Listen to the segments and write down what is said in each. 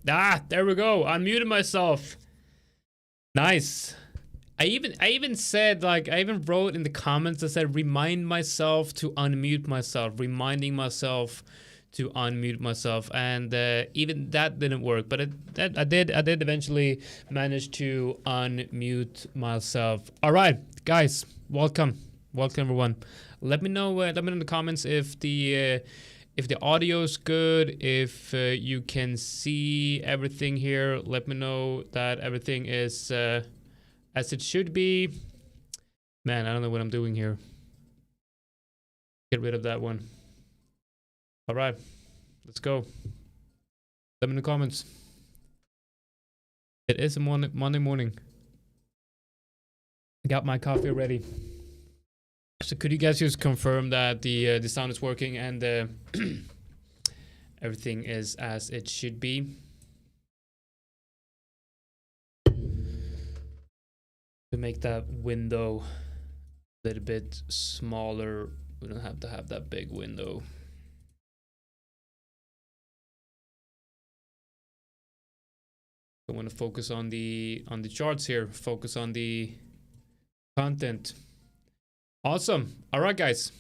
Ah, there we go. Unmuted myself. Nice. I even said, like, I even wrote in the comments, I said remind myself to unmute myself, reminding myself to unmute myself, and even that didn't work, but I did eventually manage to unmute myself. All right, guys, welcome everyone. Let me know in the comments if the audio is good, if you can see everything here. Let me know that everything is as it should be. Man, I don't know what I'm doing here. Get rid of that one. All right, let's go. Let me in the comments. It is a Monday morning. I got my coffee ready. So could you guys just confirm that the sound is working and everything is as it should be? To make that window a little bit smaller, we don't have to have that big window. I want to focus on the charts here, focus on the content. Awesome. All right, guys.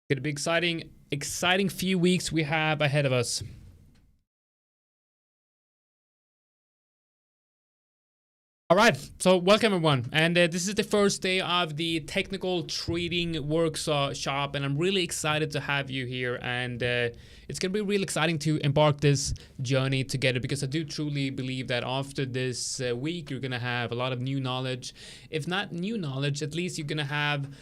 Gonna be exciting few weeks we have ahead of us. All right, so welcome everyone, and this is the first day of the technical trading workshop, and I'm really excited to have you here, and it's gonna be really exciting to embark this journey together, because I do truly believe that after this week you're gonna have a lot of new knowledge. If not new knowledge, at least you're gonna have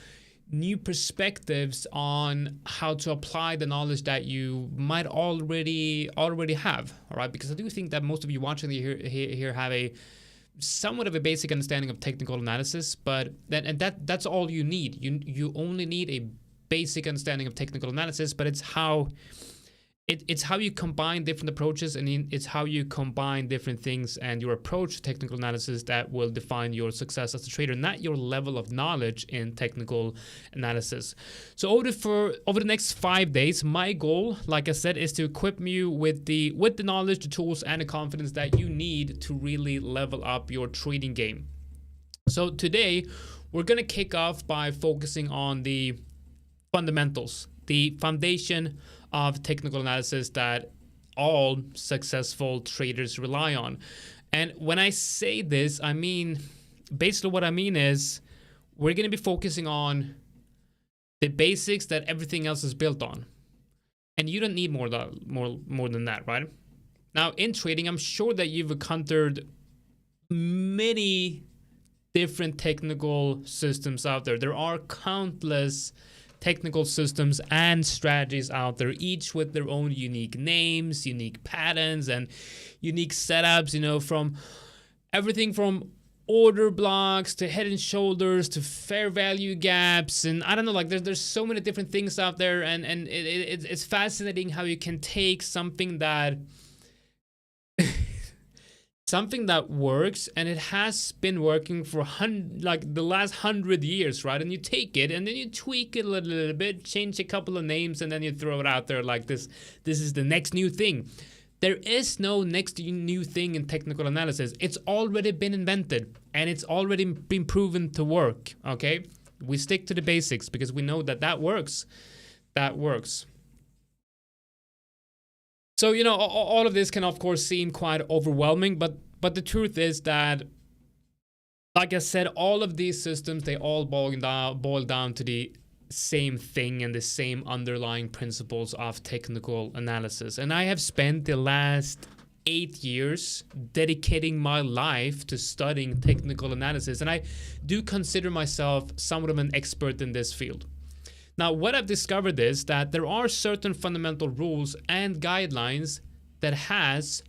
new perspectives on how to apply the knowledge that you might already have. All right, because I do think that most of you watching here have a somewhat of a basic understanding of technical analysis, but that's all you need. You only need a basic understanding of technical analysis, but it's how you combine different approaches, and it's how you combine different things and your approach to technical analysis that will define your success as a trader, not your level of knowledge in technical analysis. So over the next 5 days, my goal, like I said, is to equip you with the knowledge, the tools, and the confidence that you need to really level up your trading game. So today, we're gonna kick off by focusing on the fundamentals, the foundation of technical analysis that all successful traders rely on. And when I say this, I mean, basically what I mean is we're going to be focusing on the basics that everything else is built on. And you don't need more than that, right? Now, in trading, I'm sure that you've encountered many different technical systems out there. There are countless technical systems and strategies out there, each with their own unique names, unique patterns, and unique setups, you know, from everything from order blocks to head and shoulders to fair value gaps, and I don't know, like there's so many different things out there, and it's fascinating how you can take something that something that works, and it has been working for the last 100 years, right? And you take it and then you tweak it a little bit, change a couple of names, and then you throw it out there like this is the next new thing. There is no next new thing in technical analysis. It's already been invented and it's already been proven to work, okay? We stick to the basics because we know that works. That works. So, you know, all of this can, of course, seem quite overwhelming, but the truth is that, like I said, all of these systems, they all boil down to the same thing and the same underlying principles of technical analysis. And I have spent the last 8 years dedicating my life to studying technical analysis, and I do consider myself somewhat of an expert in this field. Now, what I've discovered is that there are certain fundamental rules and guidelines that has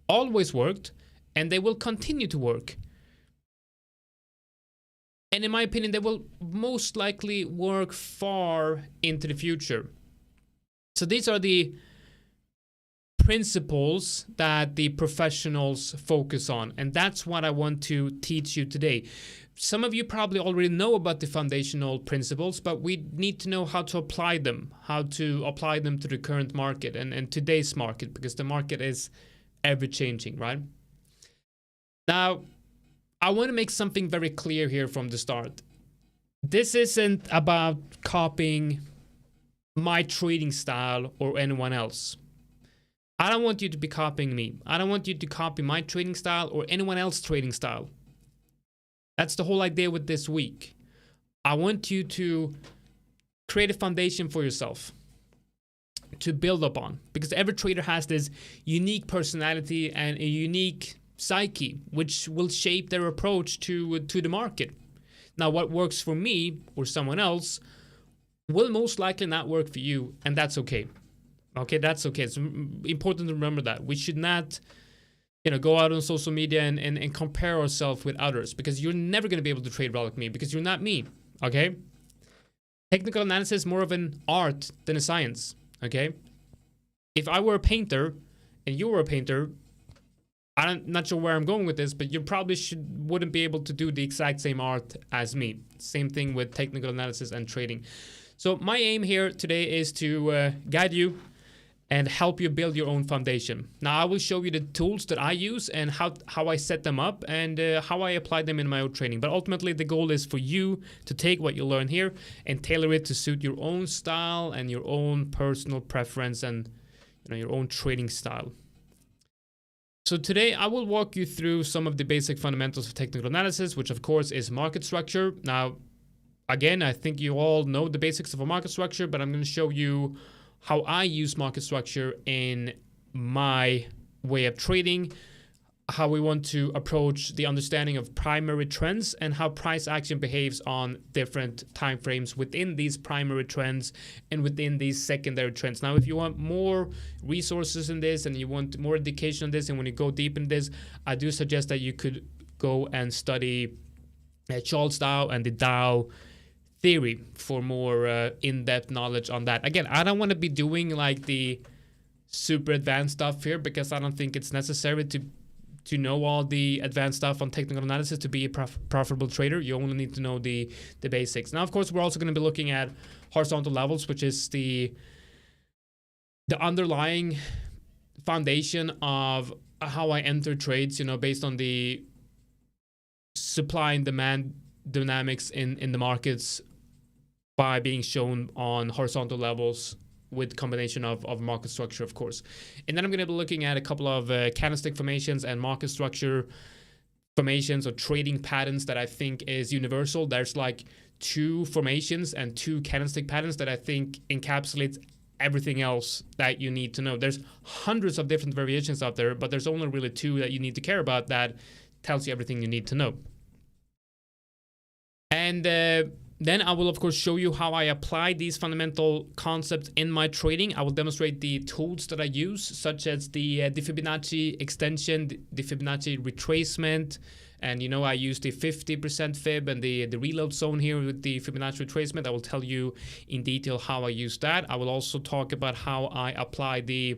always worked, and they will continue to work. And in my opinion, they will most likely work far into the future. So these are the principles that the professionals focus on, and that's what I want to teach you today. Some of you probably already know about the foundational principles, but we need to know how to apply them, to the current market and today's market, because the market is ever changing, right? Now, I want to make something very clear here from the start. This isn't about copying my trading style or anyone else. I don't want you to be copying me. I don't want you to copy my trading style or anyone else's trading style. That's the whole idea with this week. I want you to create a foundation for yourself to build upon, because every trader has this unique personality and a unique psyche, which will shape their approach to the market. Now, what works for me or someone else will most likely not work for you, and that's okay. Okay, that's okay. It's important to remember that. We should not, go out on social media and compare ourselves with others, because you're never going to be able to trade well like me, because you're not me, okay? Technical analysis is more of an art than a science, okay? If I were a painter and you were a painter, I'm not sure where I'm going with this, but you probably wouldn't be able to do the exact same art as me. Same thing with technical analysis and trading. So my aim here today is to guide you and help you build your own foundation. Now, I will show you the tools that I use and how I set them up and how I apply them in my own training. But ultimately, the goal is for you to take what you learn here and tailor it to suit your own style and your own personal preference and your own trading style. So today, I will walk you through some of the basic fundamentals of technical analysis, which of course is market structure. Now, again, I think you all know the basics of a market structure, but I'm going to show you how I use market structure in my way of trading, how we want to approach the understanding of primary trends and how price action behaves on different time frames within these primary trends and within these secondary trends. Now, if you want more resources in this and you want more education on this and when you go deep in this, I do suggest that you could go and study Charles Dow and the Dow theory for more in-depth knowledge on that. Again, I don't want to be doing like the super advanced stuff here because I don't think it's necessary to know all the advanced stuff on technical analysis to be a profitable trader. You only need to know the basics. Now, of course, we're also going to be looking at horizontal levels, which is the underlying foundation of how I enter trades, based on the supply and demand dynamics in the markets by being shown on horizontal levels with combination of market structure, of course. And then I'm going to be looking at a couple of candlestick formations and market structure formations or trading patterns that I think is universal. There's like 2 formations and 2 candlestick patterns that I think encapsulates everything else that you need to know. There's hundreds of different variations out there, but there's only really 2 that you need to care about that tells you everything you need to know. And then I will, of course, show you how I apply these fundamental concepts in my trading. I will demonstrate the tools that I use, such as the Fibonacci extension, the Fibonacci retracement, and I use the 50% fib and the reload zone here with the Fibonacci retracement. I will tell you in detail how I use that. I will also talk about how I apply the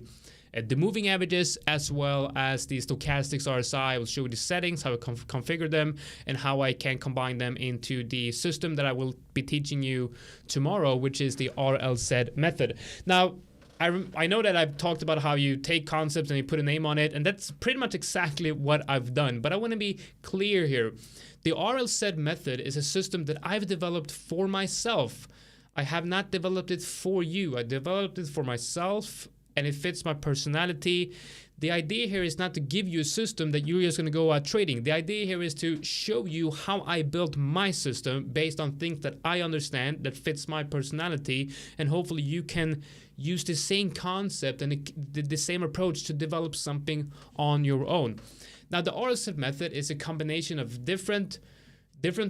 moving averages as well as the stochastics RSI. I will show you the settings, how I configure them, and how I can combine them into the system that I will be teaching you tomorrow, which is the RLZ method. Now, I know that I've talked about how you take concepts and you put a name on it, and that's pretty much exactly what I've done. But I want to be clear here. The RLZ method is a system that I've developed for myself. I have not developed it for you. I developed it for myself, and it fits my personality. The idea here is not to give you a system that you're just going to go out trading. The idea here is to show you how I built my system based on things that I understand that fits my personality, and hopefully you can use the same concept and the same approach to develop something on your own. Now, the RSF method is a combination of different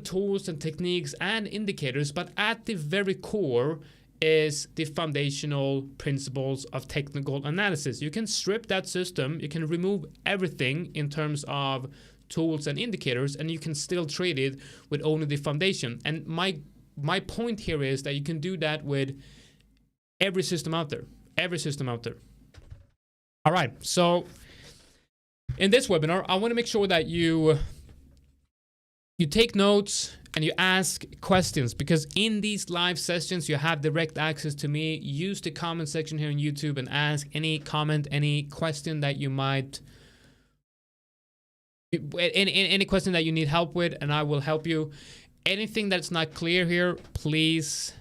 tools and techniques and indicators, but at the very core is the foundational principles of technical analysis. You can strip that system, you can remove everything in terms of tools and indicators, and you can still trade it with only the foundation. And my point here is that you can do that with every system out there. All All right, so in this webinar, I want to make sure that you take notes and you ask questions, because in these live sessions you have direct access to me. Use the comment section here on YouTube and ask any comment, any question that you might, any question that you need help with, and I will help you. Anything that's not clear here, please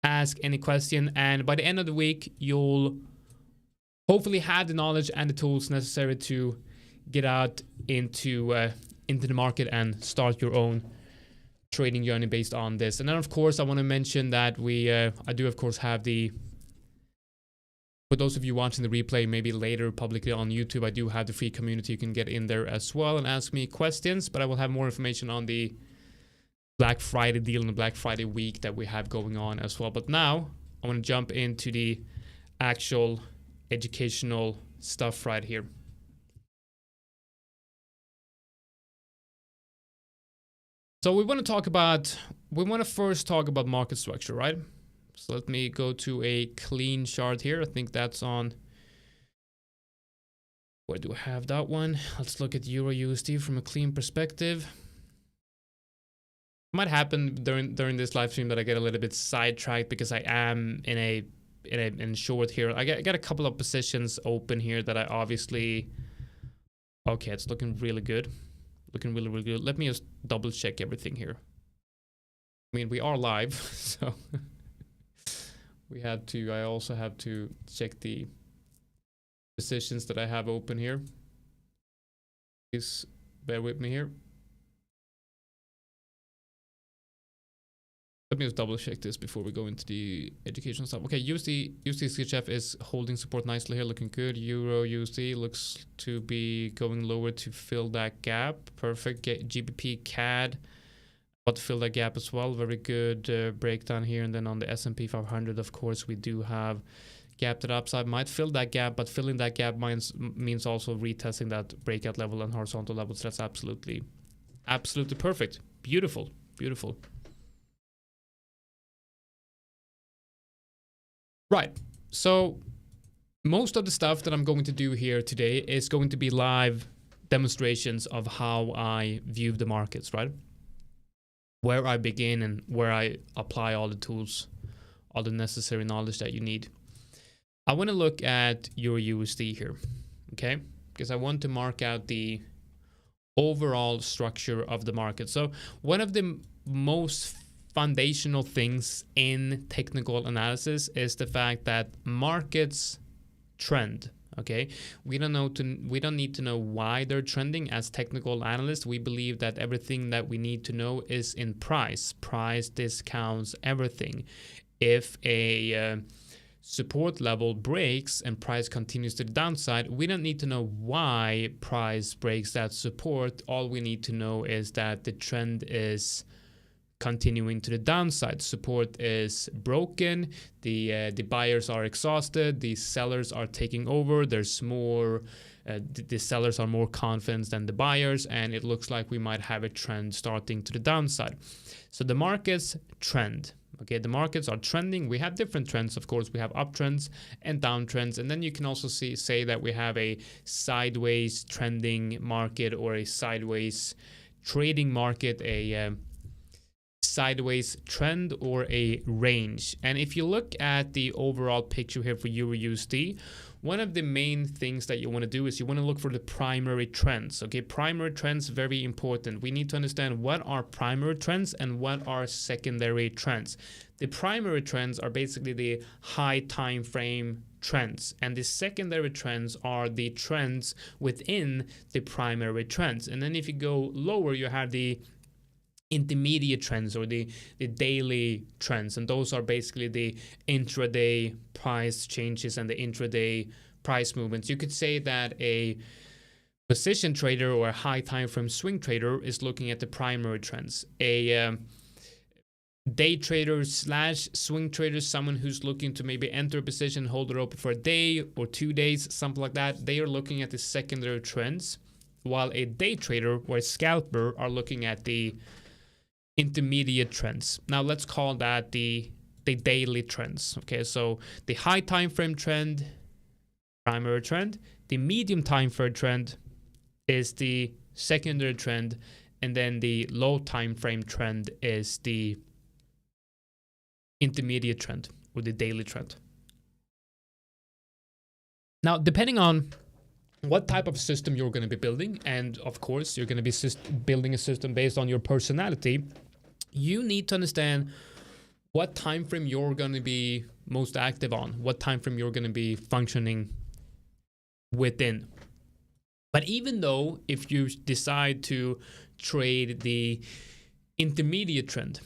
ask any question, and by the end of the week you'll hopefully have the knowledge and the tools necessary to get out into the market and start your own trading journey based on this. And then of course I want to mention that I do of course have for those of you watching the replay maybe later publicly on YouTube, I do have the free community. You can get in there as well and ask me questions, but I will have more information on the Black Friday deal and the Black Friday week that we have going on as well. But now I want to jump into the actual educational stuff right here. So we want to first talk about market structure, right? So let me go to a clean chart here. I think that's on, where do I have that one? Let's look at Euro USD from a clean perspective. It might happen during this live stream that I get a little bit sidetracked because I am in short here. I got a couple of positions open here that I obviously, okay, it's looking really good. Looking really, really good. Let me just double check everything here. I mean, we are live, so I also have to check the positions that I have open here. Please bear with me here. Let me just double check this before we go into the educational stuff. Okay, USD CHF is holding support nicely here, looking good. Euro USD looks to be going lower to fill that gap. Perfect. GBP CAD about to fill that gap as well. Very good breakdown here. And then on the S&P 500, of course, we do have gap to the upside. Might fill that gap, but filling that gap means also retesting that breakout level and horizontal level. So that's absolutely perfect. Beautiful, beautiful. Right, so most of the stuff that I'm going to do here today is going to be live demonstrations of how I view the markets, right? Where I begin and where I apply all the tools, all the necessary knowledge that you need. I want to look at Euro USD here, okay? Because I want to mark out the overall structure of the market. So one of the most foundational things in technical analysis is the fact that markets trend. Okay, we don't need to know why they're trending. As technical analysts, we believe that everything that we need to know is in price. Price discounts everything. If a support level breaks and price continues to the downside, we don't need to know why price breaks that support. All we need to know is that the trend is continuing to the downside. Support is broken, the buyers are exhausted, the sellers are taking over, there's more, the sellers are more confident than the buyers, and it looks like we might have a trend starting to the downside. So the markets trend. Okay, the markets are trending. We have different trends, of course. We have uptrends and downtrends, and then you can also say that we have a sideways trending market or a sideways trading market, a sideways trend or a range. And if you look at the overall picture here for Euro USD, one of the main things that you want to do is you want to look for the primary trends. Okay, primary trends, very important. We need to understand what are primary trends and what are secondary trends. The primary trends are basically the high time frame trends, and the secondary trends are the trends within the primary trends. And then if you go lower, you have the intermediate trends or the daily trends, and those are basically the intraday price changes and the intraday price movements. You could say that a position trader or a high time frame swing trader is looking at the primary trends. A day trader slash swing trader, someone who's looking to maybe enter a position, hold it open for a day or 2 days, something like that, they are looking at the secondary trends, while a day trader or a scalper are looking at the intermediate trends. Now let's call that the daily trends. Okay, so the high time frame trend primary trend. The medium time frame trend is the secondary trend, and then the low time frame trend is the intermediate trend or the daily trend. Now, depending on what type of system you're going to be building, and of course you're going to be building a system based on your personality, you need to understand what time frame you're going to be most active on, what time frame you're going to be functioning within. But even though if you decide to trade the intermediate trend,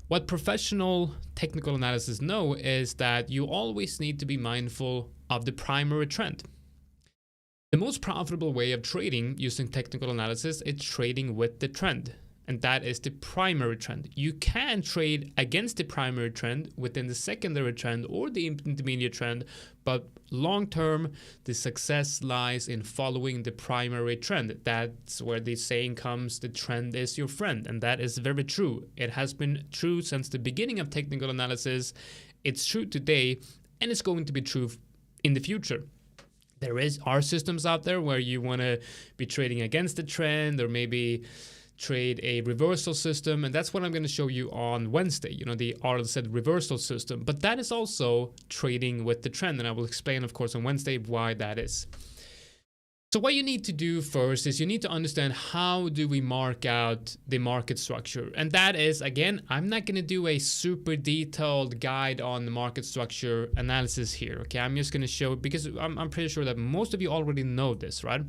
what professional technical analysis know is that you always need to be mindful of the primary trend. The most profitable way of trading using technical analysis is trading with the trend, and that is the primary trend. You can trade against the primary trend within the secondary trend or the intermediate trend, but long term, the success lies in following the primary trend. That's where the saying comes, the trend is your friend, and that is very true. It has been true since the beginning of technical analysis. It's true today, and it's going to be true in the future. There are systems out there where you want to be trading against the trend, or maybe trade a reversal system, and that's what I'm going to show you on Wednesday, the RLZ reversal system. But that is also trading with the trend, and I will explain, of course, on Wednesday why that is. So what you need to do first is you need to understand how do we mark out the market structure. And that is, again, I'm not going to do a super detailed guide on the market structure analysis here. Okay, I'm just going to show, because I'm pretty sure that most of you already know this, right?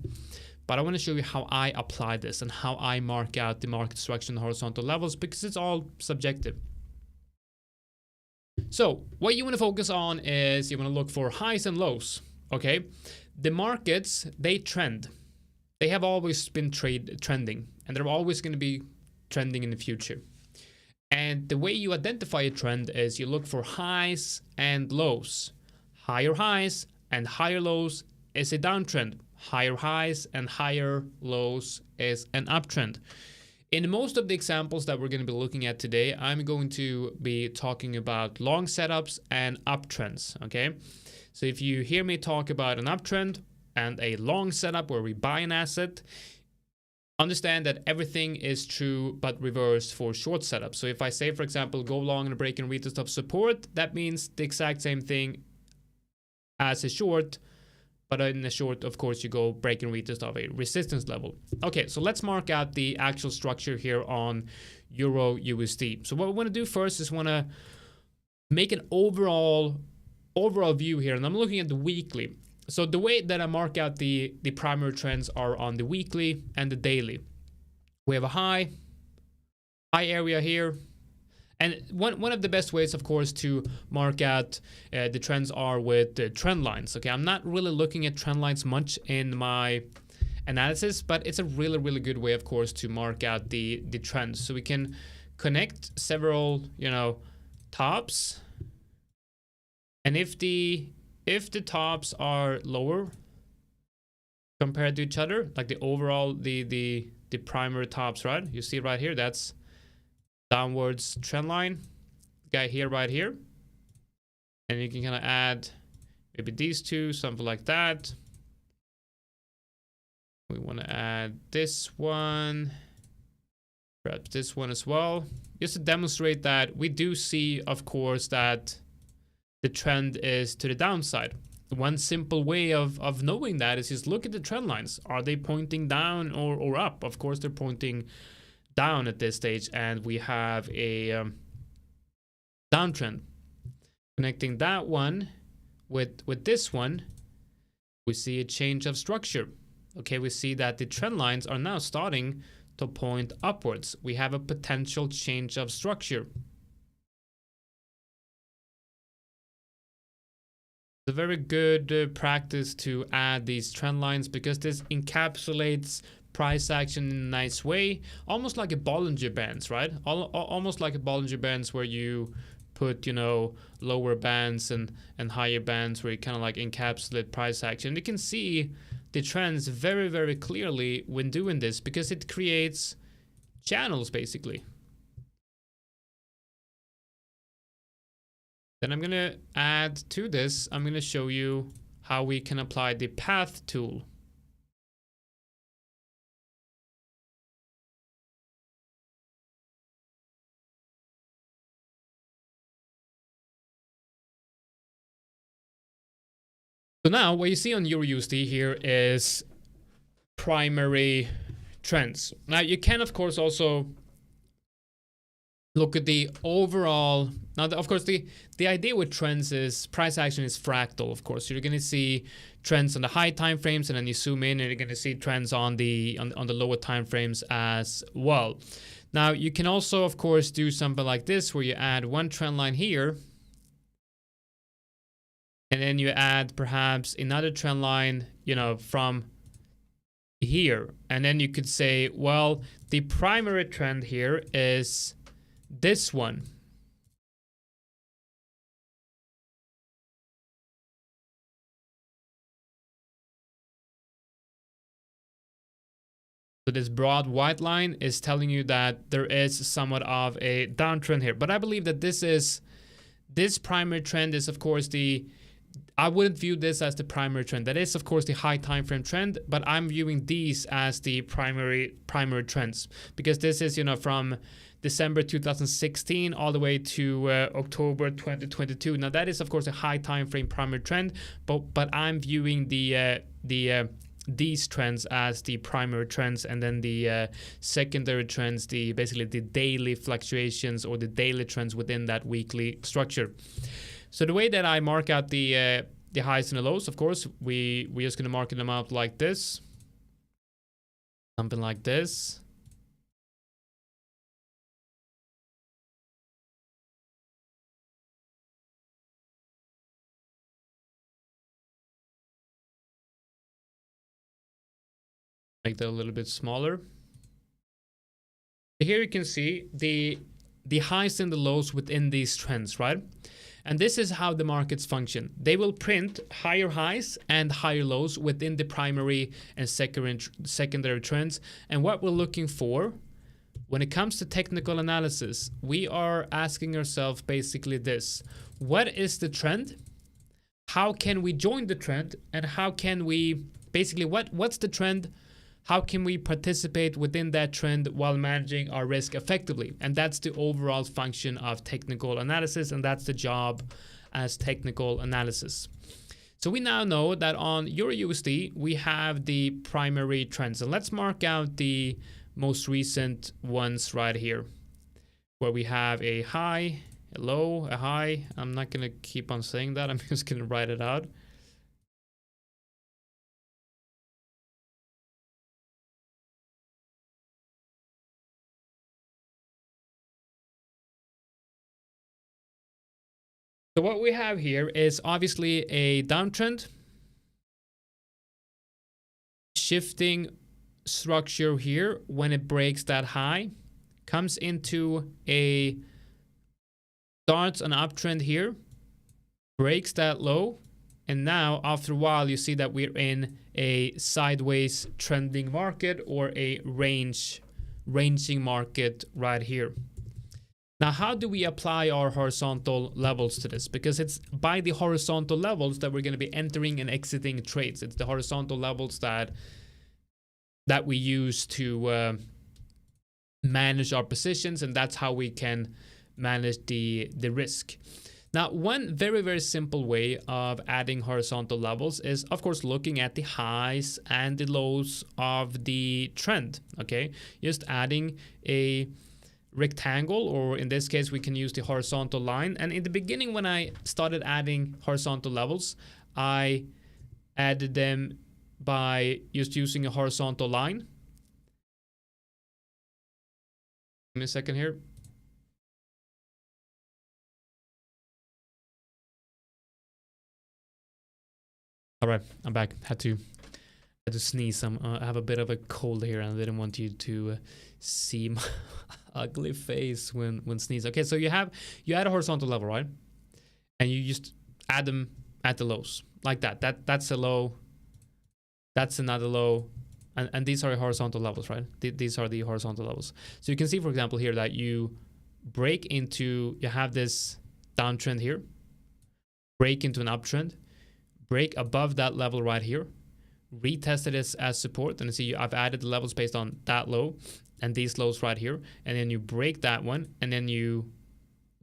But I want to show you how I apply this and how I mark out the market structure and horizontal levels, because it's all subjective. So what you want to focus on is you want to look for highs and lows. Okay, the markets, they trend. They have always been trending, and they're always going to be trending in the future. And the way you identify a trend is you look for highs and lows. Higher highs and higher lows is a downtrend. Higher highs and higher lows is an uptrend. In most of the examples that we're going to be looking at today, I'm going to be talking about long setups and uptrends. Okay, so if you hear me talk about an uptrend and a long setup where we buy an asset, understand that everything is true but reversed for short setup. So if I say, for example, go long and break and retest of support, that means the exact same thing as a short. But in the short, of course, you go break and retest of a resistance level. Okay, so let's mark out the actual structure here on Euro USD. So what we want to do first is want to make an overall view here. And I'm looking at the weekly. So the way that I mark out the primary trends are on the weekly and the daily. We have a high area here. And one of the best ways, of course, to mark out the trends are with the trend lines. Okay, I'm not really looking at trend lines much in my analysis, but it's a really, really good way, of course, to mark out the trends. So we can connect several, tops. And if the tops are lower compared to each other, like the overall, the primary tops, right? You see right here, that's downwards trend line guy here, right here, and you can kind of add maybe these two, something like that. We want to add this one, perhaps this one as well, just to demonstrate that we do see, of course, that the trend is to the downside. One simple way of knowing that is just look at the trend lines. Are they pointing down or up? Of course, they're pointing down at this stage, and we have a downtrend. Connecting that one with this one, we see a change of structure. Okay, we see that the trend lines are now starting to point upwards. We have a potential change of structure. It's a very good practice to add these trend lines, because this encapsulates price action in a nice way, almost like a Bollinger Bands, right? Almost like a Bollinger Bands where you put, lower bands and higher bands where you kind of like encapsulate price action. You can see the trends very, very clearly when doing this, because it creates channels basically. Then I'm going to add to this, I'm going to show you how we can apply the path tool. So now what you see on EURUSD here is primary trends. Now you can of course also look at the overall. Now of course the idea with trends is price action is fractal. Of course you're going to see trends on the high time frames, and then you zoom in and you're going to see trends on the lower time frames as well. Now you can also of course do something like this where you add one trend line here, and then you add perhaps another trend line, you know, from here, and then you could say, well, the primary trend here is this one. So this broad white line is telling you that there is somewhat of a downtrend here, but I believe that this primary trend is of course I wouldn't view this as the primary trend. That is of course the high time frame trend, but I'm viewing these as the primary trends, because this is, you know, from December 2016 all the way to October 2022. Now that is of course a high time frame primary trend, but I'm viewing these trends as the primary trends, and then the secondary trends, basically the daily fluctuations or the daily trends within that weekly structure. So the way that I mark out the highs and the lows, of course, we're just going to mark them out like this, something like this. Make that a little bit smaller. Here you can see the highs and the lows within these trends, right? And this is how the markets function. They will print higher highs and higher lows within the primary and secondary trends. And what we're looking for when it comes to technical analysis, we are asking ourselves basically this: what is the trend? How can we join the trend? And how can we basically, what's the trend? How can we participate within that trend while managing our risk effectively? And that's the overall function of technical analysis, and that's the job as technical analysis. So we now know that on EURUSD, we have the primary trends. And let's mark out the most recent ones right here, where we have a high, a low, a high. I'm not going to keep on saying that. I'm just going to write it out. So what we have here is obviously a downtrend, shifting structure here when it breaks that high, comes into starts an uptrend here, breaks that low, and now after a while you see that we're in a sideways trending market, or a ranging market right here. Now, how do we apply our horizontal levels to this? Because it's by the horizontal levels that we're going to be entering and exiting trades. It's the horizontal levels that we use to manage our positions, and that's how we can manage the risk. Now, one very, very simple way of adding horizontal levels is, of course, looking at the highs and the lows of the trend, okay? Just adding a rectangle, or in this case we can use the horizontal line. And in the beginning, when I started adding horizontal levels, I added them by just using a horizontal line. Give me a second here. All right, I'm back. Had to sneeze. I have a bit of a cold here, and I didn't want you to see my ugly face when sneeze. Okay, so you add a horizontal level, right? And you just add them at the lows like that. That's a low. That's another low, and these are horizontal levels, right? These are the horizontal levels. So you can see, for example, here that you have this downtrend here, break into an uptrend, break above that level right here, retest it as support, and see I've added the levels based on that low and these lows right here, and then you break that one, and then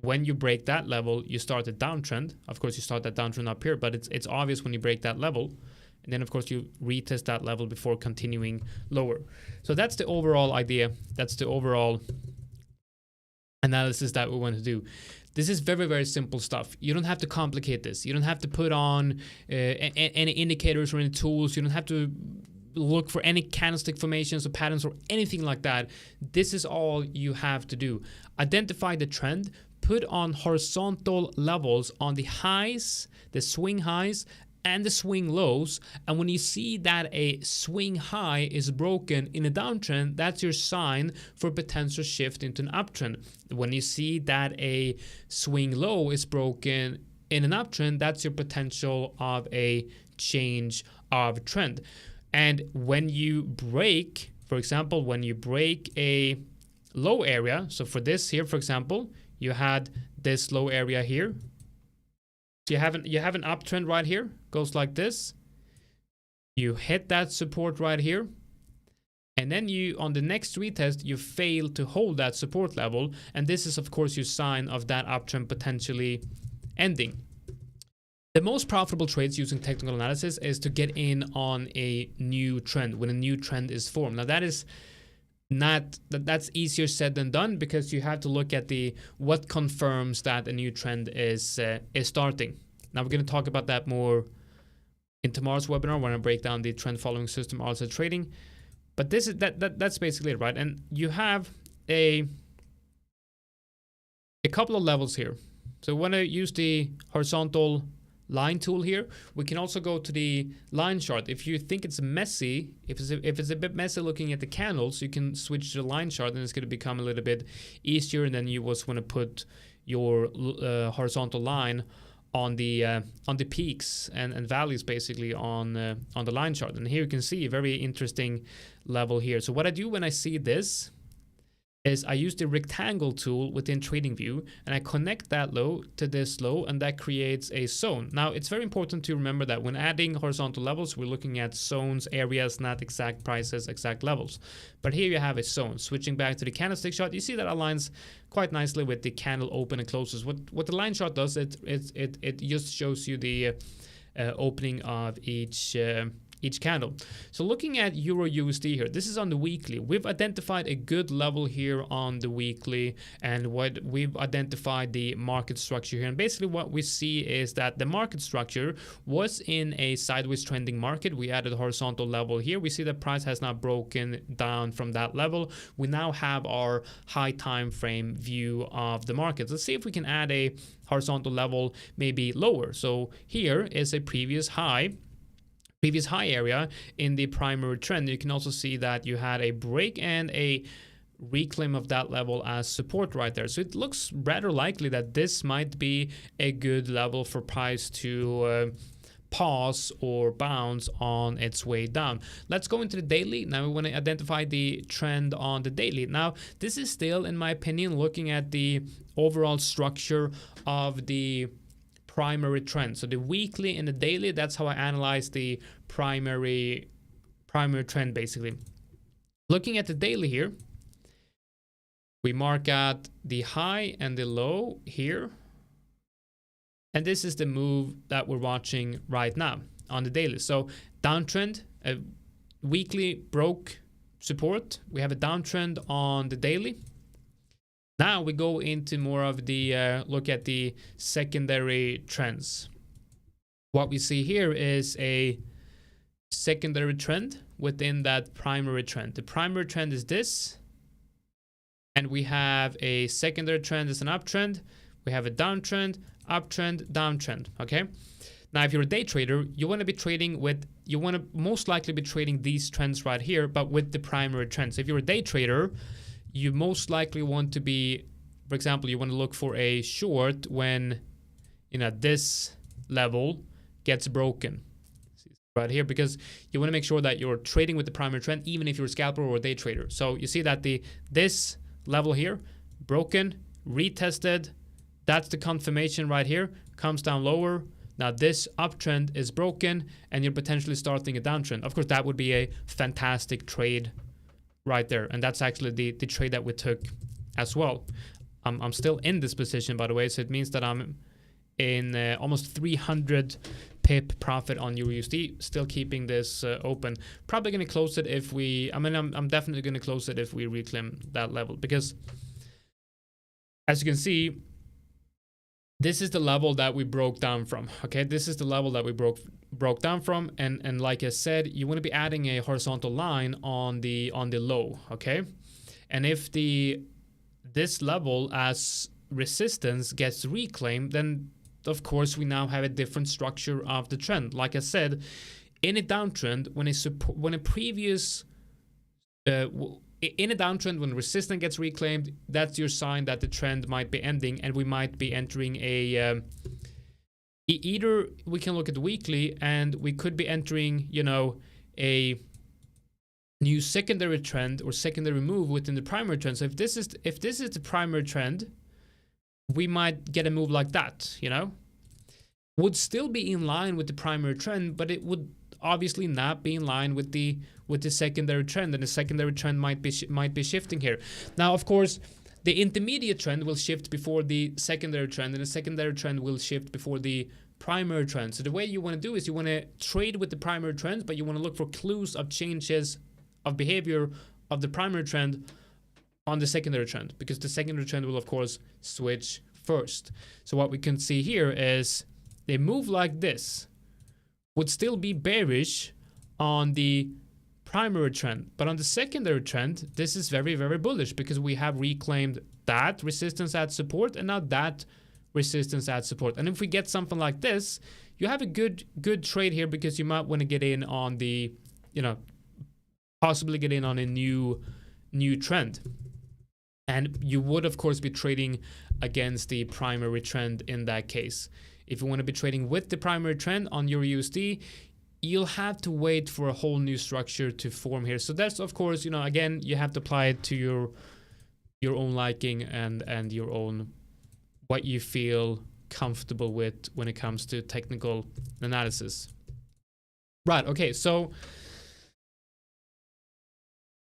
when you break that level, you start a downtrend. Of course, you start that downtrend up here, but it's obvious when you break that level. And then, of course, you retest that level before continuing lower. So that's the overall idea. That's the overall analysis that we want to do. This is very, very simple stuff. You don't have to complicate this. You don't have to put on any indicators or any tools. You don't have to look for any candlestick formations or patterns or anything like that. This is all you have to do. Identify the trend. Put on horizontal levels on the highs, the swing highs, and the swing lows, and when you see that a swing high is broken in a downtrend, that's your sign for potential shift into an uptrend. When you see that a swing low is broken in an uptrend, that's your potential of a change of trend. And when you break, for example, when you break a low area, so for this here, for example, you had this low area here. So you have an uptrend right here, goes like this. You hit that support right here, and then you on the next retest you fail to hold that support level, and this is of course your sign of that uptrend potentially ending. The most profitable trades using technical analysis is to get in on a new trend when a new trend is formed. Now that's easier said than done, because you have to look at what confirms that a new trend is starting. Now we're going to talk about that more in tomorrow's webinar when I break down the trend following system also trading. But this is that's basically it, right? And you have a couple of levels here. So when I use the horizontal line tool here, we can also go to the line chart. If you think it's messy, if it's a bit messy looking at the candles, you can switch to the line chart, and it's going to become a little bit easier. And then you just want to put your horizontal line on the peaks and valleys, basically on the line chart. And here you can see a very interesting level here. So what I do when I see this is I use the rectangle tool within TradingView, and I connect that low to this low, and that creates a zone. Now, it's very important to remember that when adding horizontal levels, we're looking at zones, areas, not exact prices, exact levels. But here you have a zone. Switching back to the candlestick chart, you see that aligns quite nicely with the candle open and closes. What the line chart does, it just shows you the opening of each candle. So looking at Euro USD here, this is on the weekly. We've identified a good level here on the weekly, and what we've identified the market structure here. And basically what we see is that the market structure was in a sideways trending market. We added a horizontal level here. We see the price has not broken down from that level. We now have our high time frame view of the market. Let's see if we can add a horizontal level maybe lower. So here is a previous high area in the primary trend. You can also see that you had a break and a reclaim of that level as support right there. So it looks rather likely that this might be a good level for price to pause or bounce on its way down. Let's go into the daily. Now we want to identify the trend on the daily. Now this is still, in my opinion, looking at the overall structure of the primary trend. So the weekly and the daily, that's how I analyze the primary trend, basically. Looking at the daily here, we mark out the high and the low here, and this is the move that we're watching right now on the daily. So downtrend, weekly broke support. We have a downtrend on the daily. Now we go into more of the look at the secondary trends. What we see here is a secondary trend within that primary trend. The primary trend is this, and we have a secondary trend as an uptrend. We have a downtrend, uptrend, downtrend. Okay. Now, if you're a day trader, you want to be trading with, you want to most likely be trading these trends right here, but with the primary trends. If you're a day trader, you most likely want to be, for example, you want to look for a short when, you know, this level gets broken right here, because you want to make sure that you're trading with the primary trend, even if you're a scalper or a day trader. So you see that this level here, broken, retested, that's the confirmation right here, comes down lower, Now this uptrend is broken and you're potentially starting a downtrend. Of course, that would be a fantastic trade right there. And that's actually the trade that we took as well. I'm still in this position, by the way. So it means that I'm in almost 300 pip profit on EURUSD, still keeping this open. Probably going to close it if we, I'm definitely going to close it if we reclaim that level, because as you can see, this is the level that we broke down from. Okay, this is the level that we broke down from, and like I said, you want to be adding a horizontal line on the low. Okay, and if this level as resistance gets reclaimed, then of course we now have a different structure of the trend. Like I said, in a downtrend, when a downtrend, when resistance gets reclaimed, that's your sign that the trend might be ending, and we might be entering a either we can look at the weekly, and we could be entering, you know, a new secondary trend or secondary move within the primary trend. So if this is the primary trend, we might get a move like that, you know. Would still be in line with the primary trend, but it would obviously not be in line with the secondary trend, and the secondary trend might be shifting here. Now, of course, the intermediate trend will shift before the secondary trend, and the secondary trend will shift before the primary trend. So the way you want to do is you want to trade with the primary trend, but you want to look for clues of changes of behavior of the primary trend on the secondary trend, because the secondary trend will of course switch first. So what we can see here is a move like this would still be bearish on the primary trend, but on the secondary trend, this is very, very bullish, because we have reclaimed that resistance at support, and now that resistance at support. And if we get something like this, you have a good trade here, because you might want to get in on the, you know, possibly get in on a new trend. And you would of course be trading against the primary trend in that case. If you want to be trading with the primary trend on your USD, you'll have to wait for a whole new structure to form here. So that's of course, you know, again, you have to apply it to your own liking and your own, what you feel comfortable with when it comes to technical analysis. Right, okay, so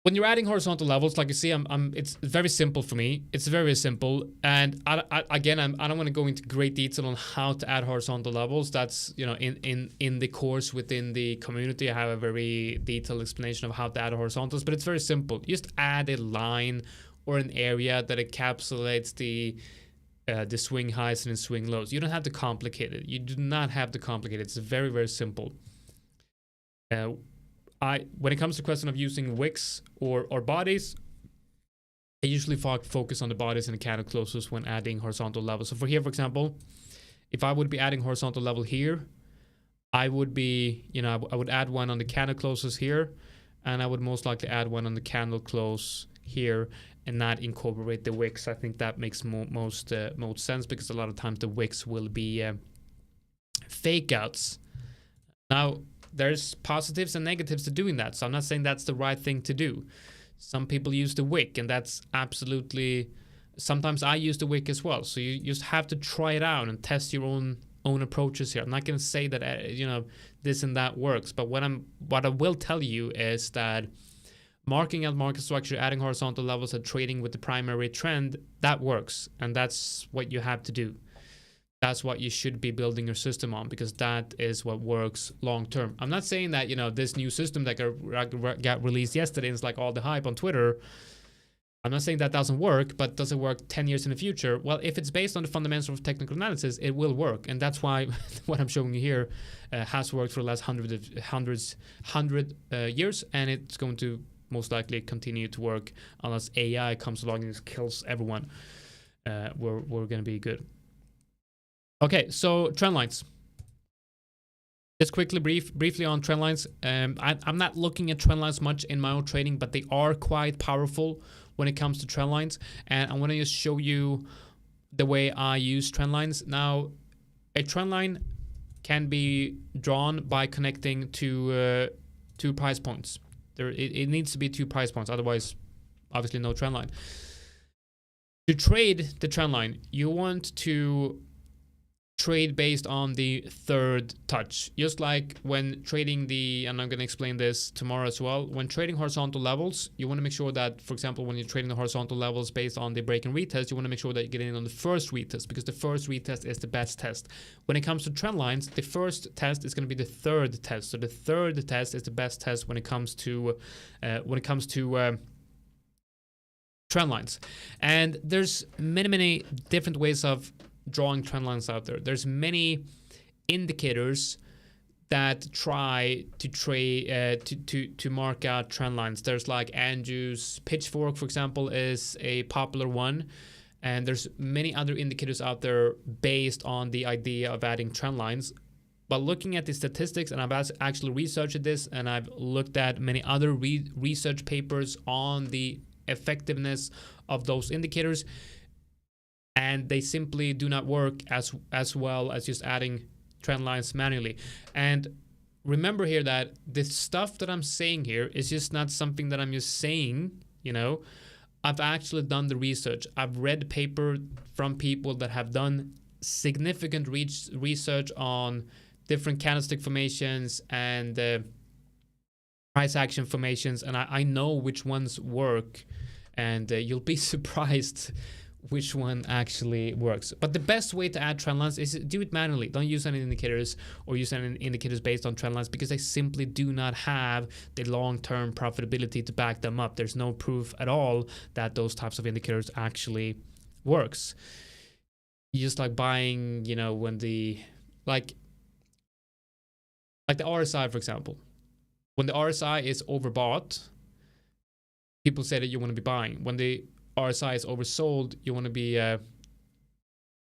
when you're adding horizontal levels, like you see, it's very simple for me. It's very simple, and I don't want to go into great detail on how to add horizontal levels. That's, you know, in the course within the community, I have a very detailed explanation of how to add horizontals. But it's very simple. Just add a line or an area that encapsulates the swing highs and the swing lows. You don't have to complicate it. You do not have to complicate it. It's very, very simple. When it comes to the question of using wicks or bodies, I usually focus on the bodies and the candle closes when adding horizontal levels. So for here, for example, if I would be adding horizontal level here, I would be, you know, I would add one on the candle closes here, and I would most likely add one on the candle close here and not incorporate the wicks. I think that makes most sense, because a lot of times the wicks will be fake outs. Now, there's positives and negatives to doing that, so I'm not saying that's the right thing to do. Some people use the wick, and that's absolutely, sometimes I use the wick as well. So you just have to try it out and test your own approaches here. I'm not going to say that you know, this and that works, but what I will tell you is that marking out market structure, adding horizontal levels, and trading with the primary trend, that works, and that's what you have to do. That's what you should be building your system on, because that is what works long term. I'm not saying that, you know, this new system that got released yesterday and it's like all the hype on Twitter, I'm not saying that doesn't work, but does it work 10 years in the future? Well, if it's based on the fundamentals of technical analysis, it will work. And that's why what I'm showing you here has worked for the last 100 years, and it's going to most likely continue to work unless AI comes along and just kills everyone. We're going to be good. Okay, so trend lines. Just quickly, briefly on trend lines. I'm not looking at trend lines much in my own trading, but they are quite powerful when it comes to trend lines. And I want to just show you the way I use trend lines. Now, a trend line can be drawn by connecting to 2 price points. It needs to be 2 price points, otherwise, obviously, no trend line. To trade the trend line, you want to trade based on the third touch. Just like when trading and I'm going to explain this tomorrow as well, when trading horizontal levels, you want to make sure that, for example, when you're trading the horizontal levels based on the break and retest, you want to make sure that you get in on the first retest, because the first retest is the best test. When it comes to trend lines, the first test is going to be the third test. So the third test is the best test when it comes to trend lines. And there's many different ways of drawing trend lines out there. There's many indicators that try to trade to mark out trend lines. There's like Andrew's Pitchfork, for example, is a popular one, and there's many other indicators out there based on the idea of adding trend lines. But looking at the statistics, and I've actually researched this, and I've looked at many other research papers on the effectiveness of those indicators, and they simply do not work as well as just adding trend lines manually. And remember here that the stuff that I'm saying here is just not something that I'm just saying, you know. I've actually done the research. I've read paper from people that have done significant research on different candlestick formations and price action formations, and I know which ones work, and you'll be surprised which one actually works. But the best way to add trend lines is do it manually. Don't use any indicators or use any indicators based on trend lines, because they simply do not have the long-term profitability to back them up. There's no proof at all that those types of indicators actually works. You just like buying, you know, when the like the RSI, for example. When the RSI is overbought, people say that you want to be buying. When the RSI is oversold, you want to be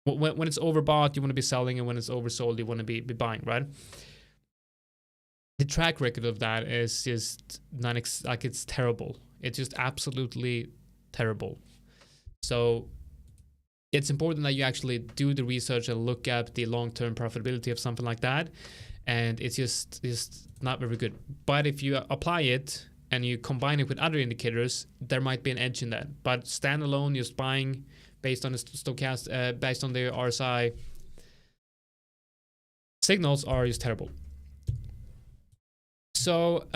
when it's overbought, you want to be selling, and when it's oversold, you want to be buying, right? The track record of that is just not like it's terrible. It's just absolutely terrible. So it's important that you actually do the research and look at the long-term profitability of something like that, and it's just not very good. But if you apply it and you combine it with other indicators, there might be an edge in that. But standalone, just buying based on the stochastic, based on the RSI signals are just terrible. So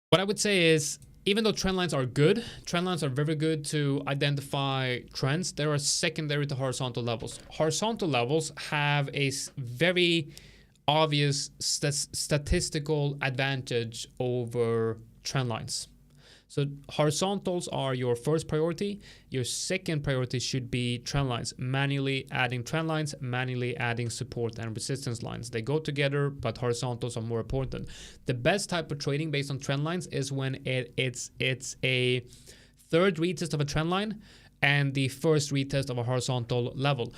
what I would say is, even though trend lines are good, trend lines are very good to identify trends, they are secondary to horizontal levels. Horizontal levels have a very obvious statistical advantage over trend lines. So horizontals are your first priority. Your second priority should be trend lines, manually adding trend lines, manually adding support and resistance lines. They go together, but horizontals are more important. The best type of trading based on trend lines is when it's a third retest of a trend line and the first retest of a horizontal level.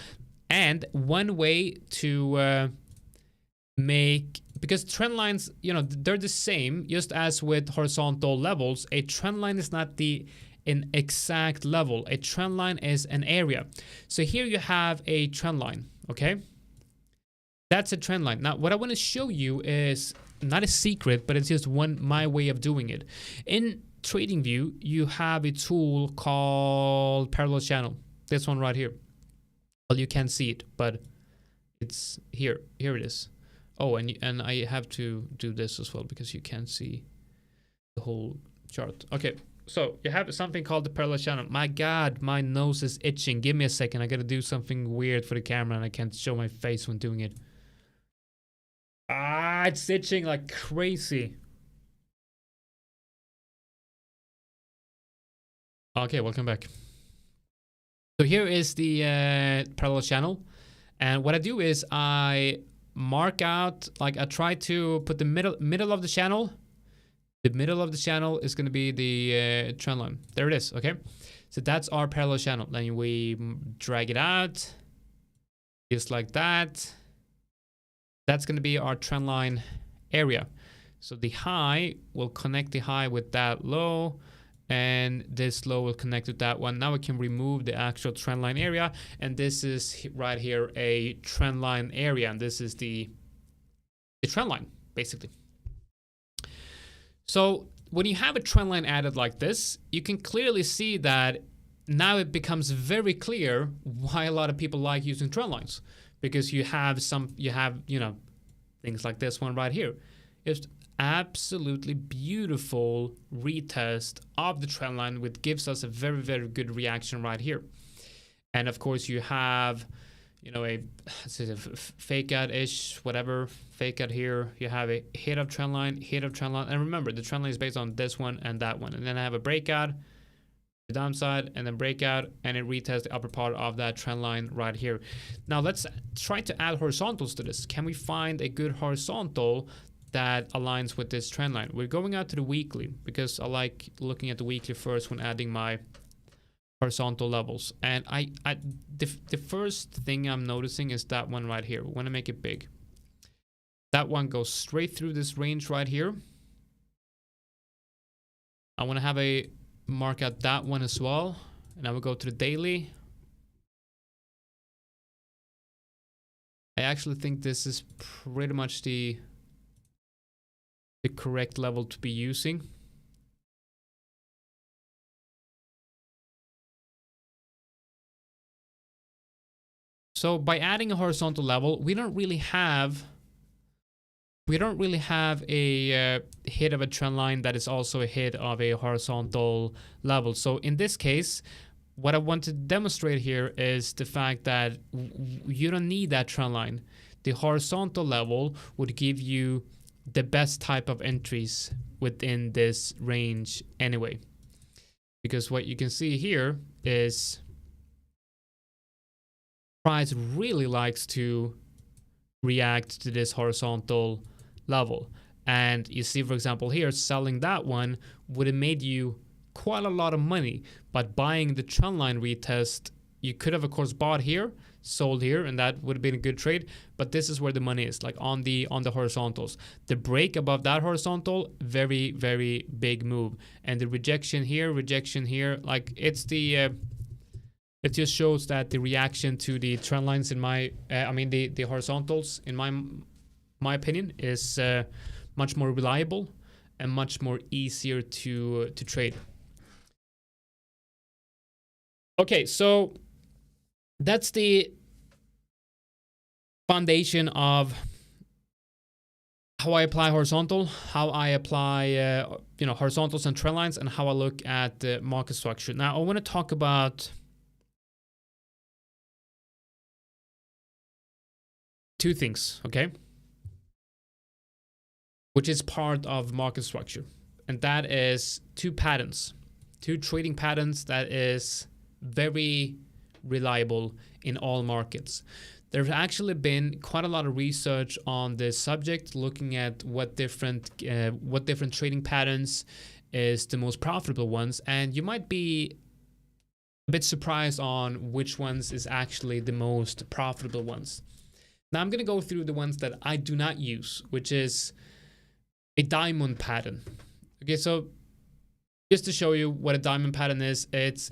And one way to because trend lines, you know, they're the same, just as with horizontal levels. A trend line is not an exact level. A trend line is an area. So here you have a trend line, okay? That's a trend line. Now, what I want to show you is not a secret, but it's just my way of doing it. In TradingView, you have a tool called parallel channel. This one right here. Well, you can't see it, but it's here. Here it is. Oh, and I have to do this as well because you can't see the whole chart. Okay, so you have something called the parallel channel. My God, my nose is itching. Give me a second. I got to do something weird for the camera, and I can't show my face when doing it. Ah, it's itching like crazy. Okay, welcome back. So here is the parallel channel, and what I do is I mark out, like I try to put the middle of the channel. The middle of the channel is going to be the trend line. There it is. Okay, so that's our parallel channel. Then we drag it out just like that. That's going to be our trend line area. So the high will connect the high with that low, and this low will connect with that one. Now we can remove the actual trend line area, and this is right here a trend line area, and this is the trend line basically. So when you have a trend line added like this, you can clearly see that now it becomes very clear why a lot of people like using trend lines, because you have things like this one right here. It's absolutely beautiful retest of the trend line, which gives us a very, very good reaction right here. And of course you have, a fake out-ish, whatever, fake out here. You have a hit of trend line, and remember the trend line is based on this one and that one. And then I have a breakout, the downside, and then breakout, and it retests the upper part of that trend line right here. Now let's try to add horizontals to this. Can we find a good horizontal that aligns with this trend line? We're going out to the weekly because I like looking at the weekly first when adding my horizontal levels. And the first thing I'm noticing is that one right here. We want to make it big. That one goes straight through this range right here. I want to have a mark out that one as well, and I will go to the daily. I actually think this is pretty much the correct level to be using. So by adding a horizontal level, we don't really have a hit of a trend line that is also a hit of a horizontal level. So in this case, what I want to demonstrate here is the fact that you don't need that trend line. The horizontal level would give you the best type of entries within this range anyway. Because what you can see here is price really likes to react to this horizontal level. And you see, for example, here, selling that one would have made you quite a lot of money. But buying the trend line retest, you could have, of course, bought here, sold here, and that would have been a good trade. But this is where the money is, like on the horizontals. The break above that horizontal, very, very big move. And the rejection here, like it's the it just shows that the reaction to the trend lines in the horizontals, in my opinion, is much more reliable and much more easier to trade. Okay, so that's the foundation of how I apply horizontal, how I apply horizontals and trend lines, and how I look at the market structure. Now I want to talk about two things, okay, which is part of market structure, and that is two trading patterns that is very reliable in all markets. There's actually been quite a lot of research on this subject, looking at what different trading patterns is the most profitable ones, and you might be a bit surprised on which ones is actually the most profitable ones. Now I'm going to go through the ones that I do not use, which is a diamond pattern. Okay, so just to show you what a diamond pattern is, it's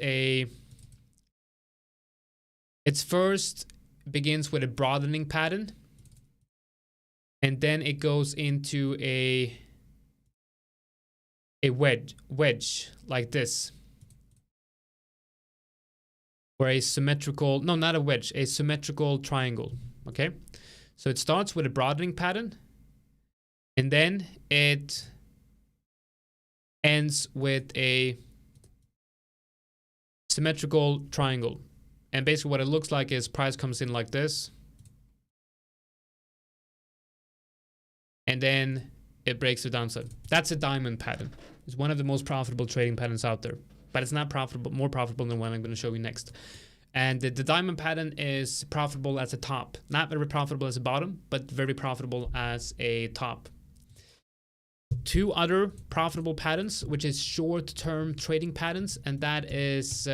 first begins with a broadening pattern, and then it goes into a wedge like this, or a symmetrical, no, not a wedge, a symmetrical triangle. Okay, so it starts with a broadening pattern, and then it ends with a symmetrical triangle. And basically what it looks like is price comes in like this, and then it breaks the downside. That's a diamond pattern. It's one of the most profitable trading patterns out there, but it's not more profitable than what I'm going to show you next. And the diamond pattern is profitable as a top. Not very profitable as a bottom, but very profitable as a top. Two other profitable patterns, which is short-term trading patterns, and that is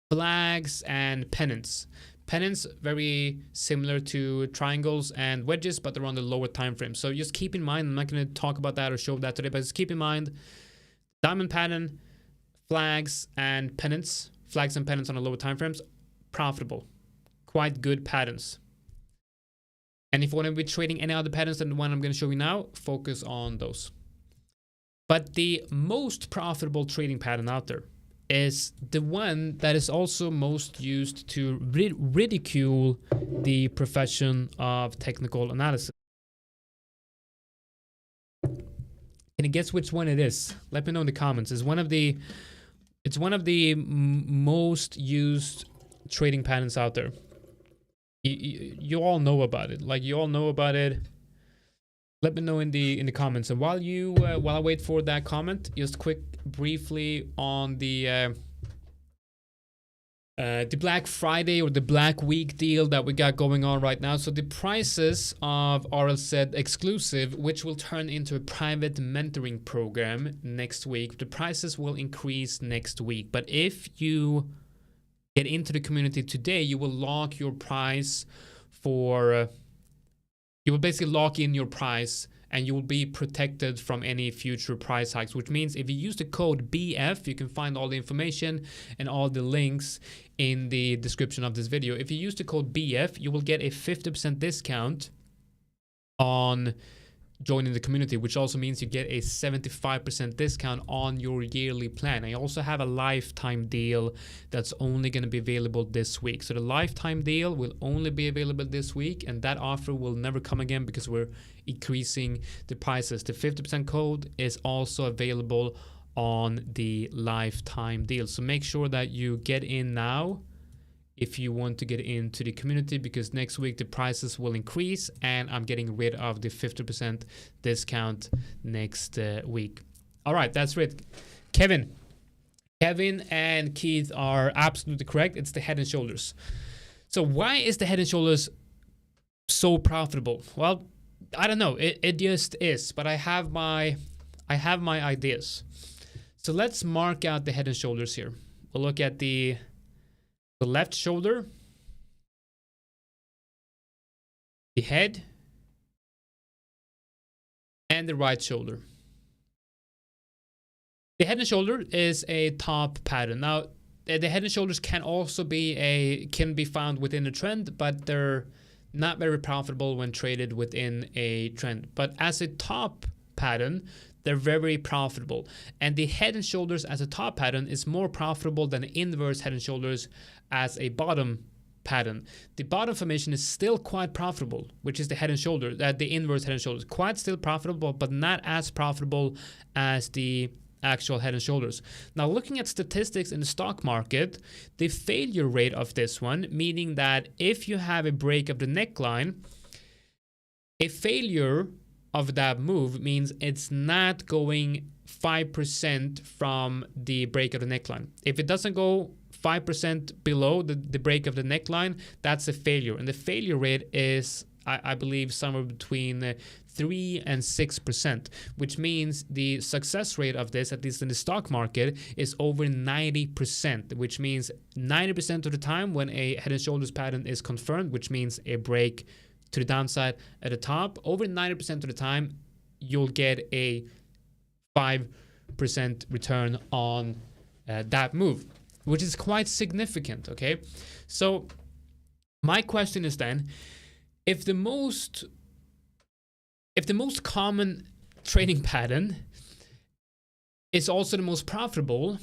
flags and pennants. Pennants, very similar to triangles and wedges, but they're on the lower time frame. So just keep in mind, I'm not going to talk about that or show that today, but just keep in mind, diamond pattern, flags and pennants on the lower time frames, profitable, quite good patterns. And if you want to be trading any other patterns than the one I'm going to show you now, focus on those. But the most profitable trading pattern out there is the one that is also most used to ridicule the profession of technical analysis. Can you guess which one it is? Let me know in the comments. It's one of the most used trading patterns out there. You all know about it. Like, you all know about it. Let me know in the comments. And while I wait for that comment, just briefly on the Black Friday or the Black Week deal that we got going on right now. So the prices of RLZ exclusive, which will turn into a private mentoring program next week, the prices will increase next week. But if you get into the community today, you will lock your price for you will basically lock in your price, and you will be protected from any future price hikes, which means if you use the code BF, you can find all the information and all the links in the description of this video. If you use the code BF, you will get a 50% discount on joining the community, which also means you get a 75% discount on your yearly plan. I also have a lifetime deal that's only going to be available this week. So the lifetime deal will only be available this week, and that offer will never come again because we're increasing the prices. The 50% code is also available on the lifetime deal. So make sure that you get in now if you want to get into the community, because next week the prices will increase and I'm getting rid of the 50% discount next week. All right, that's it. Kevin and Keith are absolutely correct. It's the Head and Shoulders. So why is the Head and Shoulders so profitable? Well, I don't know. It just is, but I have my ideas. So let's mark out the Head and Shoulders here. We'll look at the left shoulder, the head, and the right shoulder. The Head and Shoulder is a top pattern. Now, the Head and Shoulders can also be found within a trend, but they're not very profitable when traded within a trend. But as a top pattern, they're very profitable. And the Head and Shoulders as a top pattern is more profitable than the inverse Head and Shoulders as a bottom pattern. The bottom formation is still quite profitable, which is the Head and Shoulder, the inverse Head and Shoulders. Quite still profitable, but not as profitable as the actual Head and Shoulders. Now, looking at statistics in the stock market, the failure rate of this one, meaning that if you have a break of the neckline, a failure of that move means it's not going 5% from the break of the neckline. If it doesn't go 5% below the break of the neckline, that's a failure. And the failure rate is, I believe, somewhere between 3 and 6%, which means the success rate of this, at least in the stock market, is over 90%, which means 90% of the time when a Head and Shoulders pattern is confirmed, which means a break to the downside at the top, over 90% of the time, you'll get a 5% return on that move, which is quite significant, okay? So my question is then, if the most common trading pattern is also the most profitable,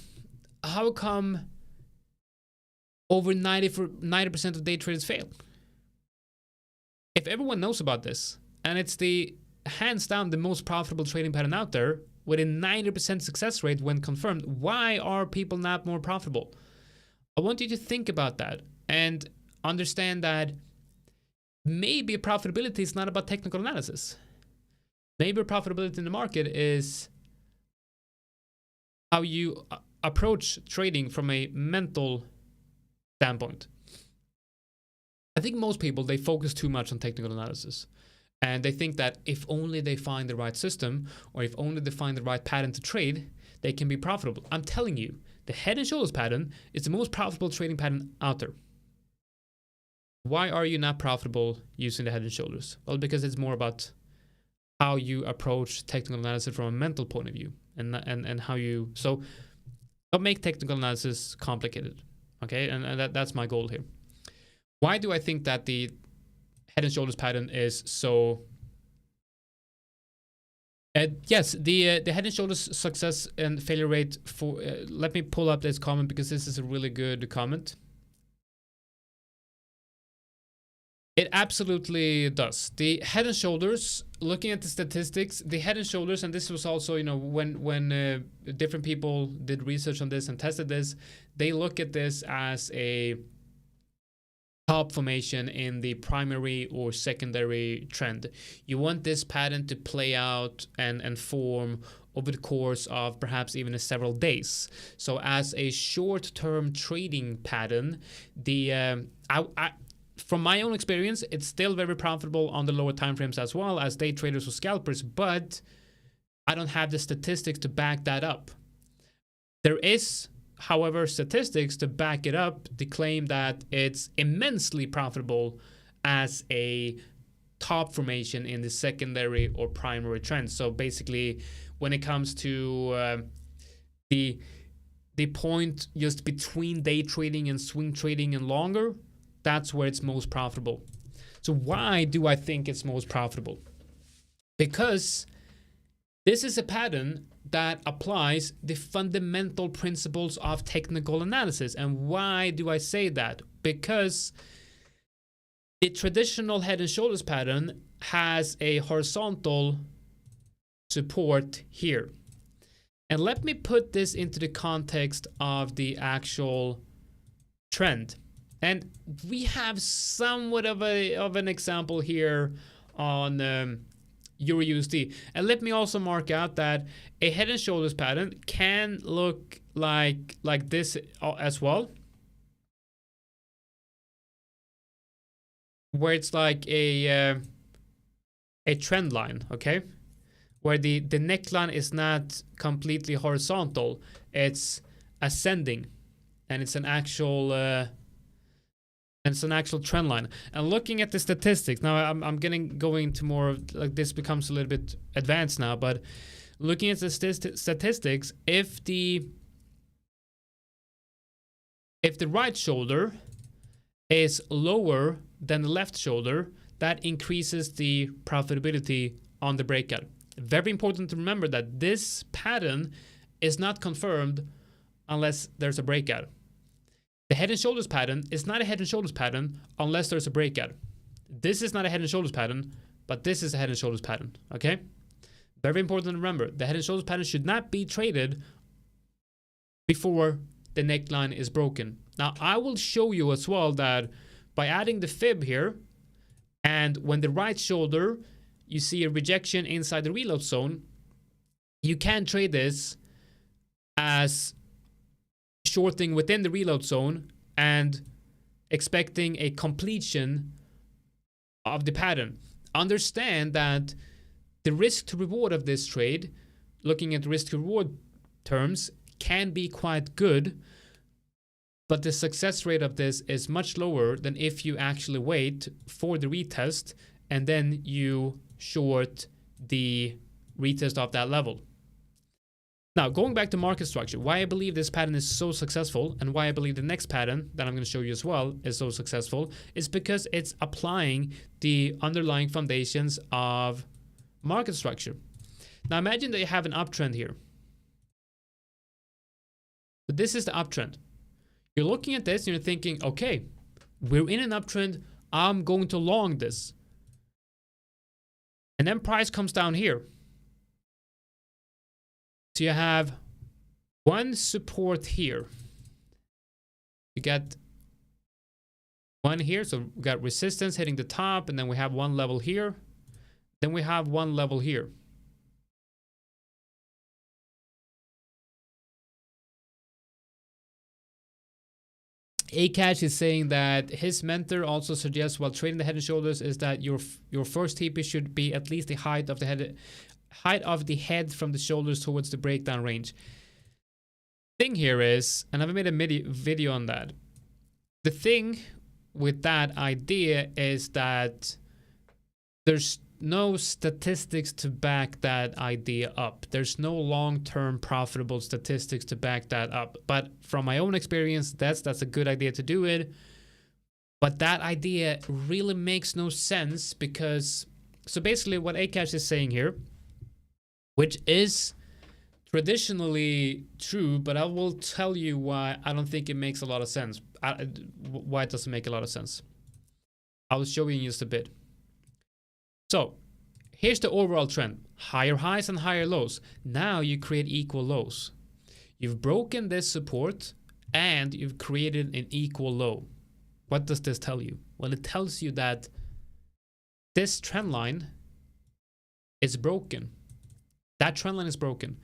how come over 90% of day traders fail? If everyone knows about this, and it's the hands down the most profitable trading pattern out there with a 90% success rate when confirmed, why are people not more profitable? I want you to think about that and understand that maybe profitability is not about technical analysis. Maybe profitability in the market is how you approach trading from a mental standpoint. I think most people, they focus too much on technical analysis, and they think that if only they find the right system, or if only they find the right pattern to trade, they can be profitable. I'm telling you, the Head and Shoulders pattern is the most profitable trading pattern out there. Why are you not profitable using the Head and Shoulders? Well, because it's more about how you approach technical analysis from a mental point of view, and how you, so don't make technical analysis complicated, okay? And that's my goal here. Why do I think that the Head and Shoulders pattern is so Yes, the Head and Shoulders success and failure rate for. Let me pull up this comment because this is a really good comment. It absolutely does. The Head and Shoulders, looking at the statistics, the Head and Shoulders, and this was also, you know, when different people did research on this and tested this, they look at this as a top formation in the primary or secondary trend. You want this pattern to play out and form over the course of perhaps even several days. So as a short-term trading pattern, the from my own experience, it's still very profitable on the lower time frames as well as day traders or scalpers, but I don't have the statistics to back that up. There is, however, statistics to back it up to claim that it's immensely profitable as a top formation in the secondary or primary trend. So basically, when it comes to the point just between day trading and swing trading and longer, that's where it's most profitable. So why do I think it's most profitable? Because this is a pattern that applies the fundamental principles of technical analysis. And why do I say that? Because the traditional Head and Shoulders pattern has a horizontal support here. And let me put this into the context of the actual trend. And we have somewhat of an example here on Euro USD. And let me also mark out that a Head and Shoulders pattern can look like this as well, where it's like a trend line, okay, where the neckline is not completely horizontal, it's ascending, and it's an actual trend line. And looking at the statistics now, I'm going to more like this becomes a little bit advanced now, but looking at the statistics, if the right shoulder is lower than the left shoulder, that increases the profitability on the breakout. Very important to remember that this pattern is not confirmed unless there's a breakout. The Head and Shoulders pattern is not a Head and Shoulders pattern unless there's a breakout. This is not a Head and Shoulders pattern, but this is a Head and Shoulders pattern, okay? Very important to remember. The Head and Shoulders pattern should not be traded before the neckline is broken. Now, I will show you as well that by adding the fib here, and when the right shoulder, you see a rejection inside the reload zone, you can trade this as shorting within the reload zone and expecting a completion of the pattern. Understand that the risk to reward of this trade, looking at risk to reward terms, can be quite good, but the success rate of this is much lower than if you actually wait for the retest and then you short the retest of that level. Now, going back to market structure, why I believe this pattern is so successful and why I believe the next pattern that I'm going to show you as well is so successful is because it's applying the underlying foundations of market structure. Now, imagine that you have an uptrend here. So this is the uptrend. You're looking at this and you're thinking, okay, we're in an uptrend. I'm going to long this. And then price comes down here. So you have one support here. You got one here. So we got resistance hitting the top, and then we have one level here. Then we have one level here. Akash is saying that his mentor also suggests while trading the Head and Shoulders is that your first TP should be at least the height of the head from the shoulders towards the breakdown range. Thing here is, and I've made a video on that. The thing with that idea is that there's no statistics to back that idea up. There's no long-term profitable statistics to back that up. But from my own experience, that's a good idea to do it. But that idea really makes no sense because, so basically what Akash is saying here which is traditionally true, but I will tell you why I don't think it makes a lot of sense. Why it doesn't make a lot of sense. I will show you in just a bit. So here's the overall trend. Higher highs and higher lows. Now you create equal lows. You've broken this support and you've created an equal low. What does this tell you? Well, it tells you that this trend line is broken. That trend line is broken.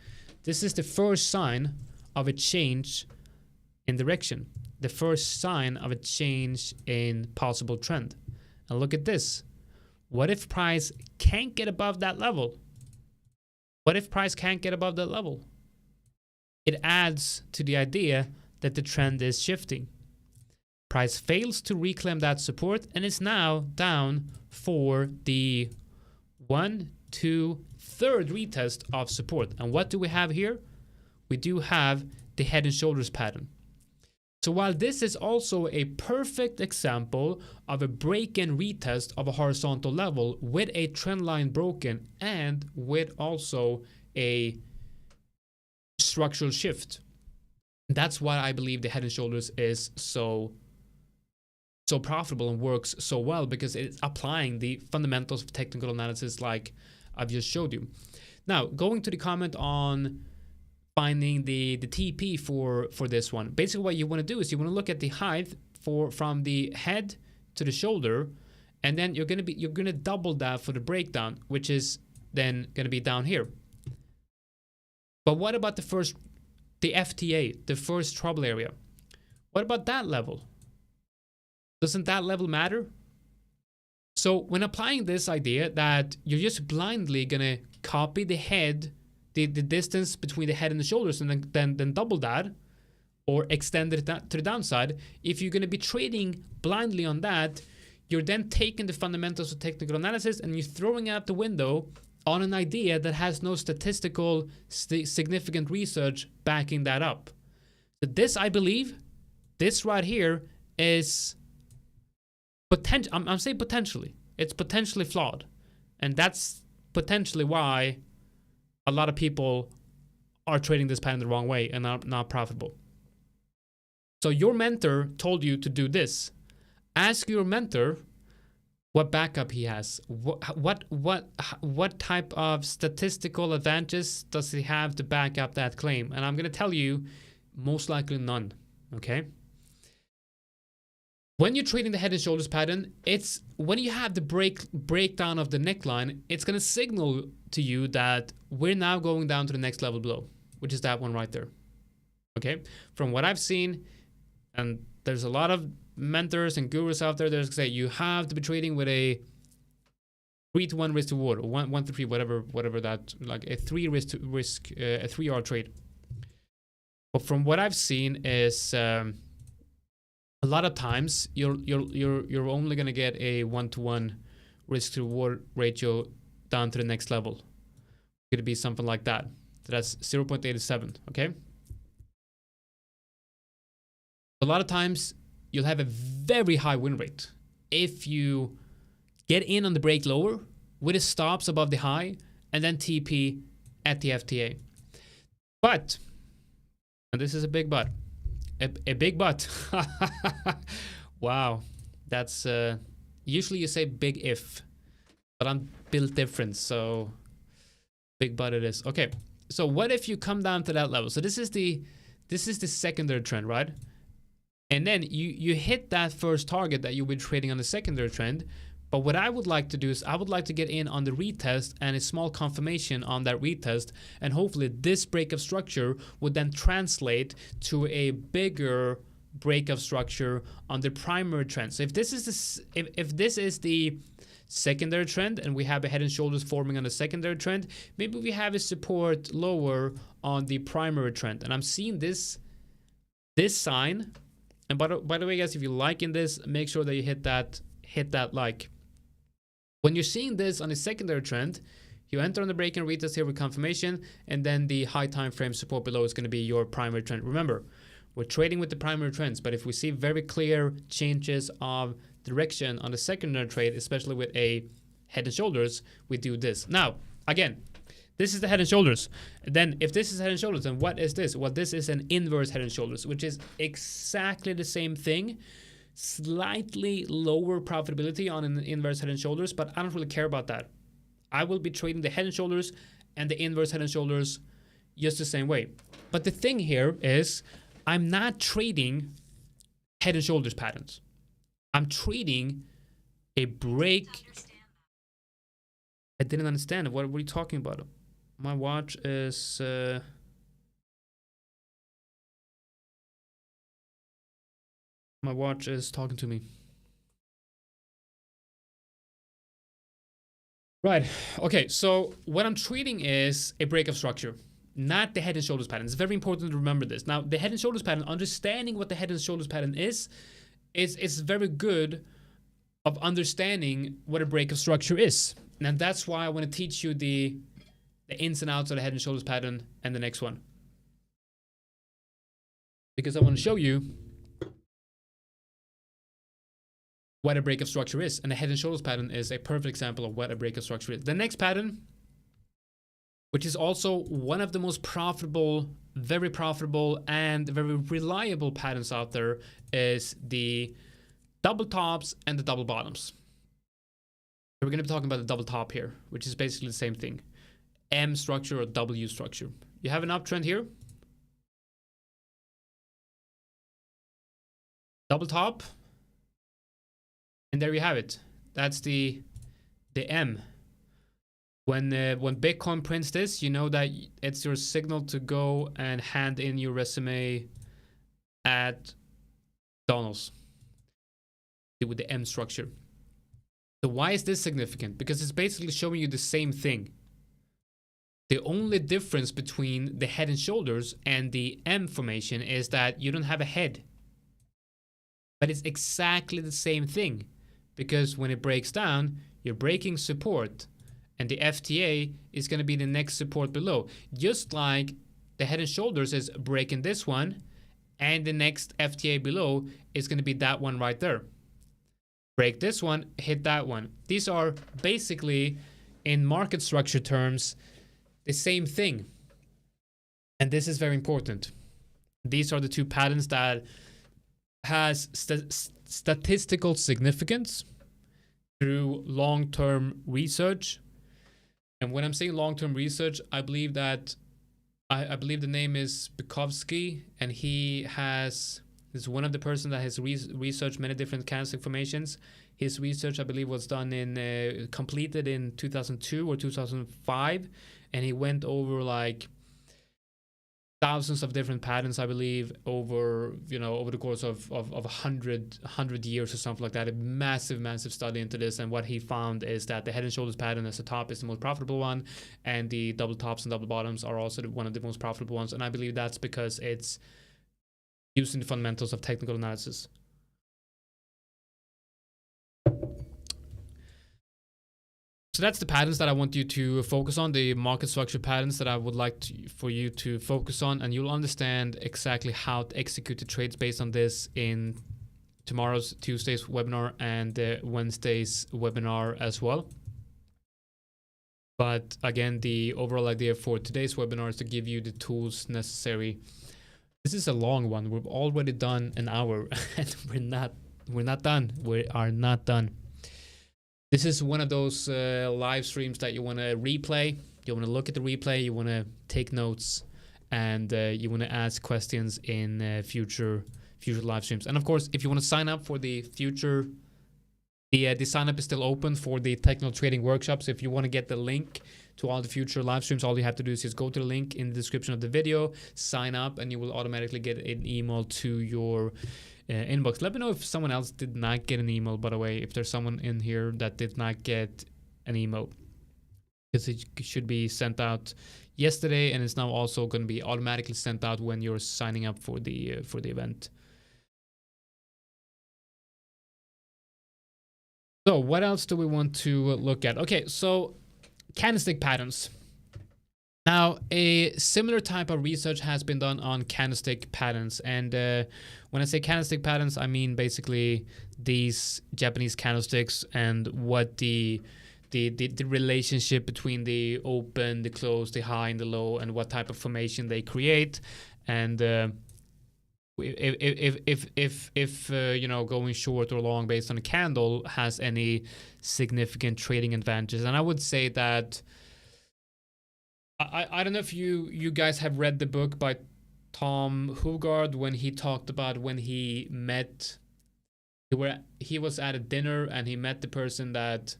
This is the first sign of a change in direction. The first sign of a change in possible trend. And look at this. What if price can't get above that level? What if price can't get above that level? It adds to the idea that the trend is shifting. Price fails to reclaim that support and is now down for the 1, 2, 3rd retest of support. And what do we have here? We do have the head and shoulders pattern. So while this is also a perfect example of a break and retest of a horizontal level with a trend line broken and with also a structural shift, that's why I believe the head and shoulders is so profitable and works so well, because it's applying the fundamentals of technical analysis like I've just showed you. Now, going to the comment on finding the TP for this one. Basically what you want to do is you want to look at the height from the head to the shoulder, and then you're going to double that for the breakdown, which is then going to be down here. But what about the FTA, the first trouble area? What about that level? Doesn't that level matter? So when applying this idea that you're just blindly gonna copy the head, the distance between the head and the shoulders, and then double that, or extend it to the downside, if you're gonna be trading blindly on that, you're then taking the fundamentals of technical analysis and you're throwing out the window on an idea that has no statistical significant research backing that up. So this, I believe, this right here is I'm saying potentially. It's potentially flawed. And that's potentially why a lot of people are trading this pattern the wrong way and are not profitable. So your mentor told you to do this. Ask your mentor what backup he has. What type of statistical advantages does he have to back up that claim? And I'm going to tell you, most likely none. Okay? When you're trading the head and shoulders pattern, it's when you have the breakdown of the neckline, it's going to signal to you that we're now going down to the next level below, which is that one right there. Okay? From what I've seen, and there's a lot of mentors and gurus out there that say you have to be trading with a 3-to-1 risk to reward, or 1 to 3, whatever that, like a 3 risk, a 3R trade. But from what I've seen is a lot of times you're only gonna get a 1-to-1 risk to reward ratio down to the next level. It could be something like that. So that's 0.87. Okay. A lot of times you'll have a very high win rate if you get in on the break lower with the stops above the high and then TP at the FTA. But, and this is a big but, a big but. Wow, that's usually you say big if, but I'm built different, so big but it is. Okay, so what if you come down to that level? So this is the secondary trend, right? And then you hit that first target that you've been trading on the secondary trend. But what I would like to do is I would like to get in on the retest and a small confirmation on that retest, and hopefully this break of structure would then translate to a bigger break of structure on the primary trend. So if this is the secondary trend and we have a head and shoulders forming on the secondary trend, maybe we have a support lower on the primary trend. And I'm seeing this sign. And by the way, guys, if you're liking this, make sure that you hit that like. When you're seeing this on a secondary trend, you enter on the break and retest here with confirmation, and then the high time frame support below is going to be your primary trend. Remember, we're trading with the primary trends, but if we see very clear changes of direction on the secondary trade, especially with a head and shoulders, we do this. Now, again, This is the head and shoulders. Then if this is head and shoulders, then what is this? Well, this is an inverse head and shoulders, which is exactly the same thing. Slightly lower profitability on an inverse head and shoulders, but I don't really care about that. I will be trading the head and shoulders and the inverse head and shoulders just the same way. But the thing here is I'm not trading head and shoulders patterns. I'm trading a break. I didn't understand. What are you talking about? My watch is talking to me. Right. Okay. So what I'm treating is a break of structure, not the head and shoulders pattern. It's very important to remember this. Now, the head and shoulders pattern, understanding what the head and shoulders pattern is very good of understanding what a break of structure is. And that's why I want to teach you the ins and outs of the head and shoulders pattern and the next one. Because I want to show you what a break of structure is. And the head and shoulders pattern is a perfect example of what a break of structure is. The next pattern, which is also one of the most profitable, very profitable, and very reliable patterns out there, is the double tops and the double bottoms. We're going to be talking about the double top here, which is basically the same thing. M structure or W structure. You have an uptrend here. Double top. And there you have it. That's the M. When Bitcoin prints this, you know that it's your signal to go and hand in your resume at Donald's with the M structure. So why is this significant? Because it's basically showing you the same thing. The only difference between the head and shoulders and the M formation is that you don't have a head. But it's exactly the same thing. Because when it breaks down, you're breaking support. And the FTA is going to be the next support below. Just like the head and shoulders is breaking this one. And the next FTA below is going to be that one right there. Break this one, hit that one. These are basically, in market structure terms, the same thing. And this is very important. These are the two patterns that has statistical significance through long-term research. And when I'm saying long-term research, I believe that I believe the name is Bukowski, and he is one of the persons that has researched many different candlestick formations. His research, I believe, was done completed in 2002 or 2005, and he went over like thousands of different patterns, I believe, over the course of 100 years or something like that. A massive study into this, and what he found is that the head and shoulders pattern as the top is the most profitable one, and the double tops and double bottoms are also one of the most profitable ones. And I believe that's because it's using the fundamentals of technical analysis. So that's the patterns that I want you to focus on, the market structure patterns that I would like for you to focus on, and you'll understand exactly how to execute the trades based on this in tomorrow's, Tuesday's webinar, and Wednesday's webinar as well. But again, the overall idea for today's webinar is to give you the tools necessary. This is a long one. We've already done an hour, and we're not done. We are not done. This is one of those live streams that you want to replay. You want to look at the replay. You want to take notes, and you want to ask questions in future live streams. And of course, if you want to sign up for the future, the sign up is still open for the technical trading workshops. If you want to get the link to all the future live streams, all you have to do is just go to the link in the description of the video, sign up, and you will automatically get an email to your inbox. Let me know if someone else did not get an email, by the way, if there's someone in here that did not get an email, because it should be sent out yesterday, and it's now also going to be automatically sent out when you're signing up for the event. So what else do we want to look at? Okay, so candlestick patterns. Now, a similar type of research has been done on candlestick patterns. And when I say candlestick patterns, I mean basically these Japanese candlesticks and what the the relationship between the open, the close, the high, and the low, and what type of formation they create, and if you know, going short or long based on a candle has any significant trading advantages. And I would say that I don't know if you guys have read the book by Tom Hugard, when he talked about when he met, he was at a dinner and he met the person that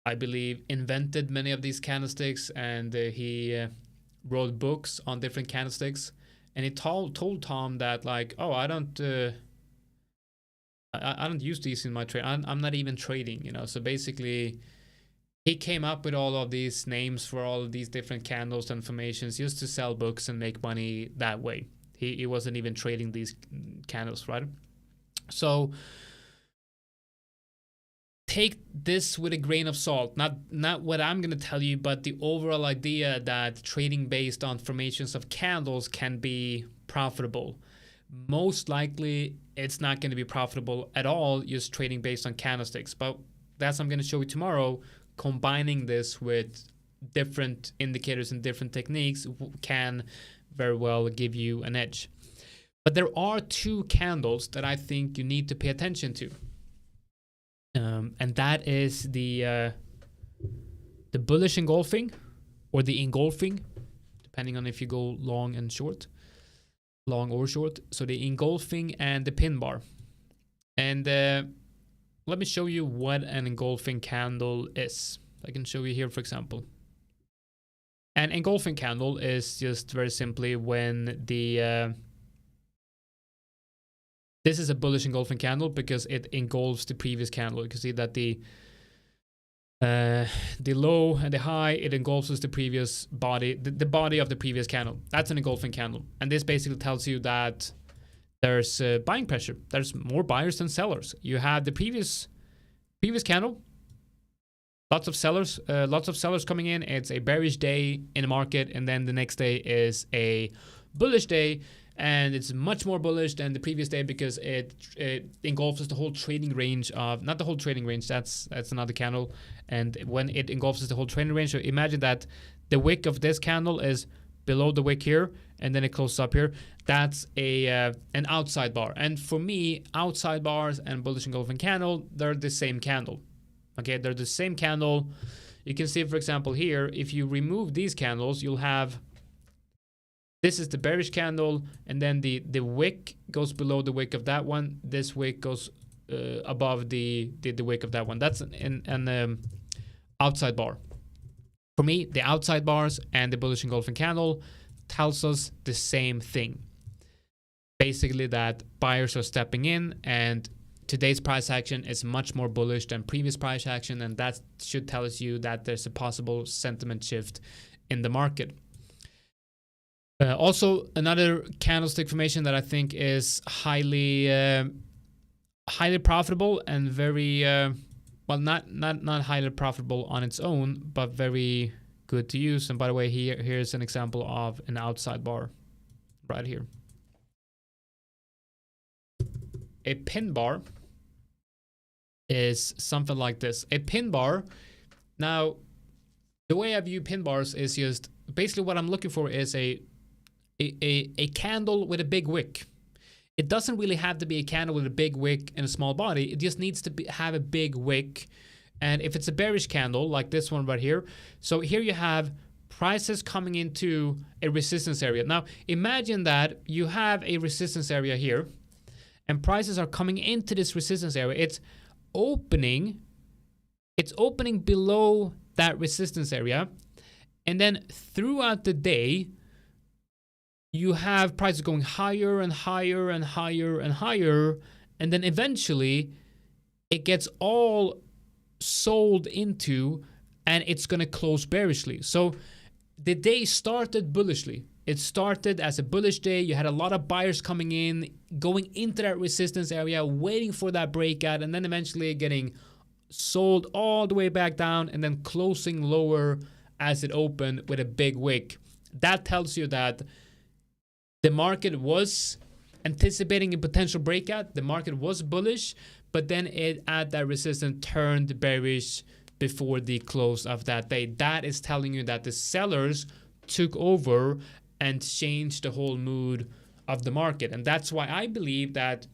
I believe invented many of these candlesticks, and he wrote books on different candlesticks. And he told Tom that, like, oh, I don't use these in my trade. I'm not even trading, you know. So basically, he came up with all of these names for all of these different candles and formations just to sell books and make money that way. He wasn't even trading these candles, right? So take this with a grain of salt. Not what I'm going to tell you, but the overall idea that trading based on formations of candles can be profitable. Most likely, it's not going to be profitable at all just trading based on candlesticks. But that's what I'm going to show you tomorrow. Combining this with different indicators and different techniques can very well give you an edge. But there are two candles that I think you need to pay attention to. And that is the bullish engulfing, or the engulfing, depending on if you go long and short, long or short. So the engulfing and the pin bar. And let me show you what an engulfing candle is. I can show you here, for example. An engulfing candle is just very simply when the this is a bullish engulfing candle because it engulfs the previous candle. You can see that the low and the high, it engulfs the previous body, the body of the previous candle. That's an engulfing candle. And this basically tells you that there's buying pressure. There's more buyers than sellers. You have the previous candle, lots of sellers coming in. It's a bearish day in the market, and then the next day is a bullish day. And it's much more bullish than the previous day because it engulfs the whole trading range of, not the whole trading range, that's another candle. And when it engulfs the whole trading range, so imagine that the wick of this candle is below the wick here, and then it closes up here. That's an outside bar. And for me, outside bars and bullish engulfing candle, they're the same candle. Okay, they're the same candle. You can see, for example, here, if you remove these candles, you'll have, this is the bearish candle, and then the wick goes below the wick of that one. This wick goes above the wick of that one. That's an outside bar. For me, the outside bars and the bullish engulfing candle tells us the same thing. Basically that buyers are stepping in, and today's price action is much more bullish than previous price action, and that should tell us you that there's a possible sentiment shift in the market. Also, another candlestick formation that I think is highly profitable and very well, not highly profitable on its own, but very good to use. And by the way, here's an example of an outside bar right here. A pin bar is something like this. A pin bar, now the way I view pin bars is just basically what I'm looking for is a candle with a big wick. It doesn't really have to be a candle with a big wick and a small body. It just needs to have a big wick. And if it's a bearish candle like this one right here, so here you have prices coming into a resistance area. Now imagine that you have a resistance area here and prices are coming into this resistance area. It's opening below that resistance area, and then throughout the day you have prices going higher and higher and higher and higher, and then eventually it gets all sold into and it's going to close bearishly. So the day started bullishly. It started as a bullish day. You had a lot of buyers coming in, going into that resistance area, waiting for that breakout, and then eventually getting sold all the way back down and then closing lower as it opened with a big wick. That tells you that the market was anticipating a potential breakout. The market was bullish, but then it at that resistance turned bearish before the close of that day. That is telling you that the sellers took over and changed the whole mood of the market. And that's why I believe that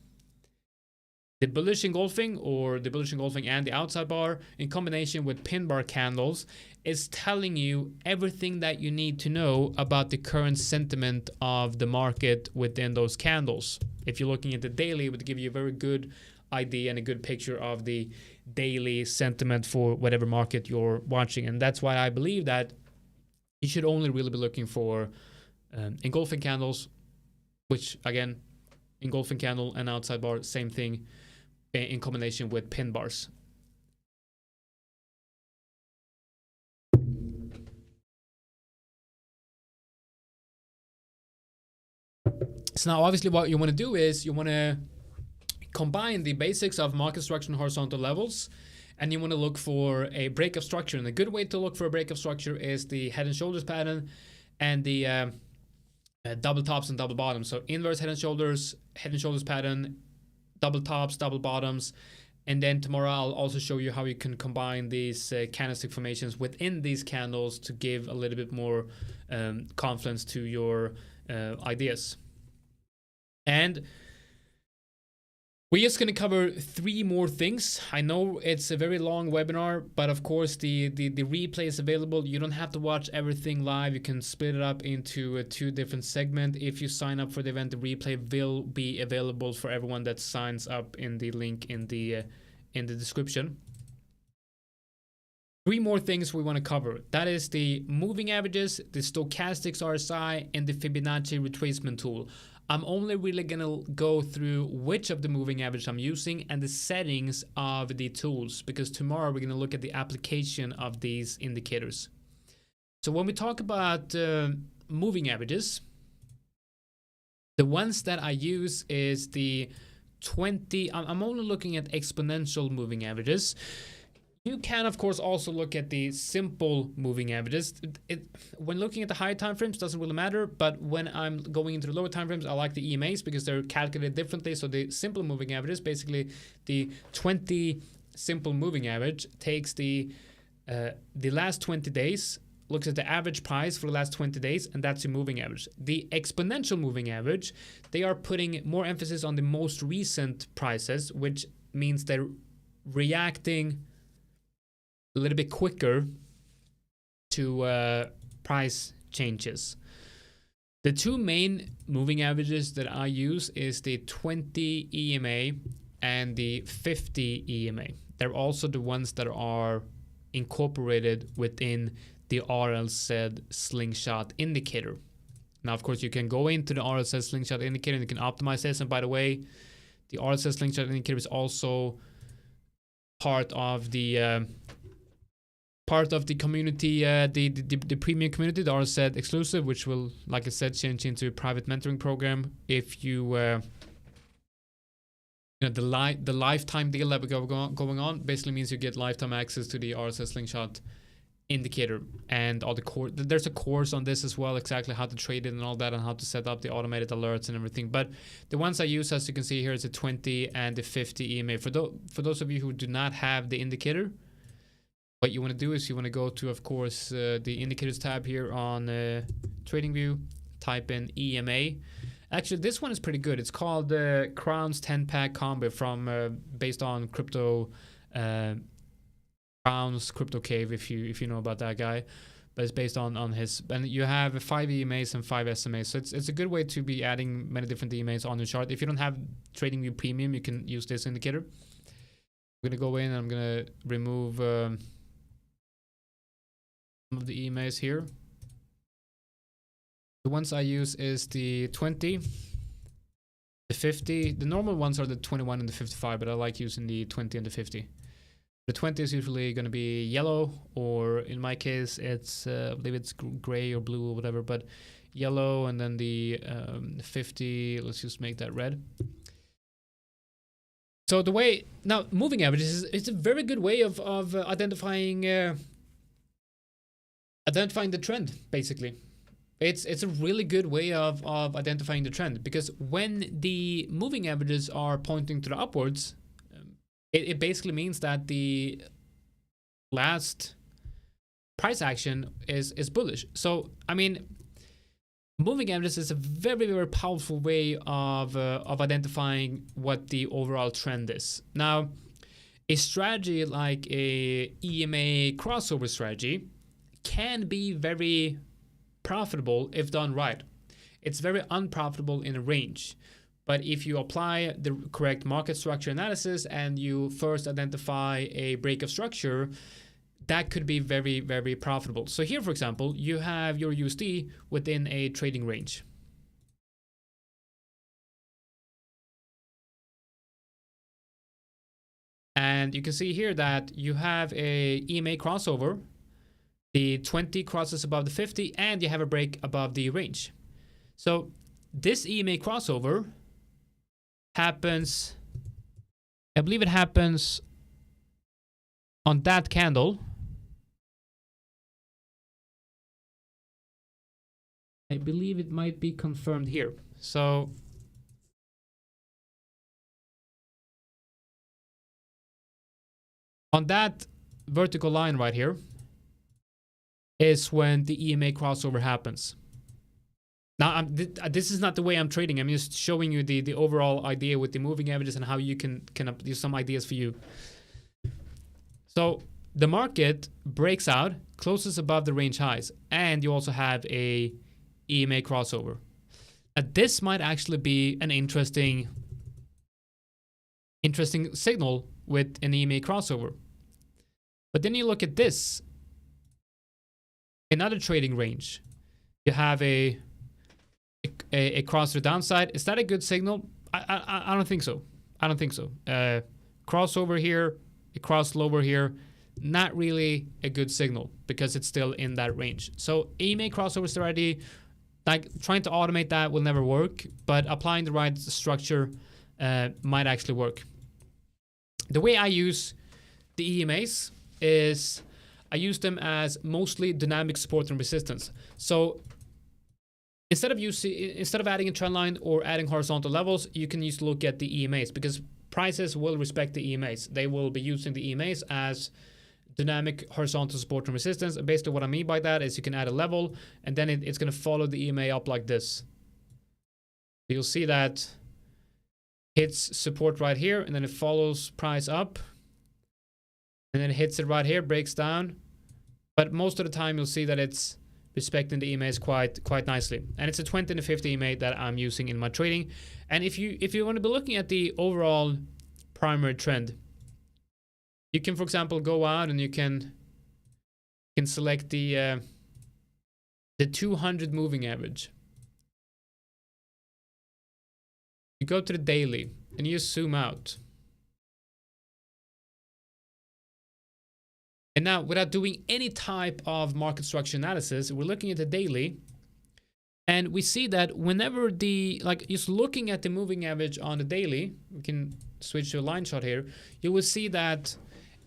the bullish engulfing, or the bullish engulfing and the outside bar in combination with pin bar candles, is telling you everything that you need to know about the current sentiment of the market within those candles. If you're looking at the daily, it would give you a very good idea and a good picture of the daily sentiment for whatever market you're watching. And that's why I believe that you should only really be looking for engulfing candles, which again, engulfing candle and outside bar, same thing, in combination with pin bars. So now obviously what you want to do is you want to combine the basics of market structure and horizontal levels, and you want to look for a break of structure. And a good way to look for a break of structure is the head and shoulders pattern and the double tops and double bottoms. So inverse head and shoulders pattern, double tops, double bottoms. And then tomorrow I'll also show you how you can combine these candlestick formations within these candles to give a little bit more confidence to your ideas. And we're just going to cover 3 more things. I know it's a very long webinar, but of course the replay is available. You don't have to watch everything live. You can split it up into 2 different segments. If you sign up for the event, the replay will be available for everyone that signs up in the link in the description. 3 more things we want to cover. That is the moving averages, the stochastics RSI, and the Fibonacci retracement tool. I'm only really going to go through which of the moving average I'm using and the settings of the tools, because tomorrow we're going to look at the application of these indicators. So when we talk about moving averages, the ones that I use is the 20. I'm only looking at exponential moving averages. You can, of course, also look at the simple moving averages. When looking at the higher time frames, doesn't really matter, but when I'm going into the lower time frames, I like the EMAs because they're calculated differently. So the simple moving averages, basically the 20 simple moving average, takes the last 20 days, looks at the average price for the last 20 days, and that's the moving average. The exponential moving average, they are putting more emphasis on the most recent prices, which means they're reacting a little bit quicker to price changes. The 2 main moving averages that I use is the 20 EMA and the 50 EMA. They're also the ones that are incorporated within the RLZ slingshot indicator. Now, of course, you can go into the RLZ slingshot indicator and you can optimize this. And by the way, the RLZ slingshot indicator is also part of the community, the premium community, the RZ exclusive, which will, like I said, change into a private mentoring program. If you, the lifetime deal that we got going on basically means you get lifetime access to the RZ slingshot indicator and all the core. There's a course on this as well, exactly how to trade it and all that, and how to set up the automated alerts and everything. But the ones I use, as you can see here, is the 20 and the 50 EMA. For those of you who do not have the indicator, what you want to do is you want to go to, of course, the indicators tab here on TradingView, type in EMA. Actually, this one is pretty good. It's called Crown's 10-pack combo from based on crypto Crown's Crypto Cave, if you know about that guy. But it's based on his, and you have 5 EMAs and 5 SMAs. So it's a good way to be adding many different EMAs on your chart. If you don't have TradingView Premium, you can use this indicator. I'm gonna go in and I'm gonna remove some of the EMAs here. The ones I use is the 20, the 50. The normal ones are the 21 and the 55, but I like using the 20 and the 50. The 20 is usually going to be yellow, or in my case, it's I believe it's gray or blue or whatever, but yellow, and then the 50, let's just make that red. So the way, now moving averages, it's a very good way of identifying the trend, basically. It's a really good way of identifying the trend, because when the moving averages are pointing to the upwards, it basically means that the last price action is bullish. So I mean, moving averages is a very, very powerful way of identifying what the overall trend is. Now, a strategy like a EMA crossover strategy can be very profitable if done right. It's very unprofitable in a range. But if you apply the correct market structure analysis and you first identify a break of structure, that could be very, very profitable. So here, for example, you have your USD within a trading range. And you can see here that you have a EMA crossover. The 20 crosses above the 50, and you have a break above the range. So this EMA crossover happens, I believe it happens on that candle. I believe it might be confirmed here. So on that vertical line right here is when the EMA crossover happens. Now, this is not the way I'm trading. I'm just showing you the overall idea with the moving averages and how you can use some ideas for you. So the market breaks out, closes above the range highs, and you also have a EMA crossover. This might actually be an interesting signal with an EMA crossover. But then you look at this, another trading range. You have a cross to the downside. Is that a good signal? I don't think so. I don't think so. Crossover here, a cross lower here, not really a good signal because it's still in that range. So EMA crossover strategy, like trying to automate that will never work, but applying the right structure might actually work. The way I use the EMAs is I use them as mostly dynamic support and resistance. So instead of adding a trend line or adding horizontal levels, you can use to look at the EMAs because prices will respect the EMAs. They will be using the EMAs as dynamic horizontal support and resistance. And basically what I mean by that is you can add a level and then it's going to follow the EMA up like this. You'll see that hits support right here and then it follows price up and then it hits it right here, breaks down. But most of the time you'll see that it's respecting the EMAs quite nicely. And it's a 20 and a 50 EMA that I'm using in my trading. And if you want to be looking at the overall primary trend, you can, for example, go out and you can select the 200 moving average. You go to the daily and you zoom out. And now, without doing any type of market structure analysis, we're looking at the daily. And we see that whenever just looking at the moving average on the daily, we can switch to a line chart here, you will see that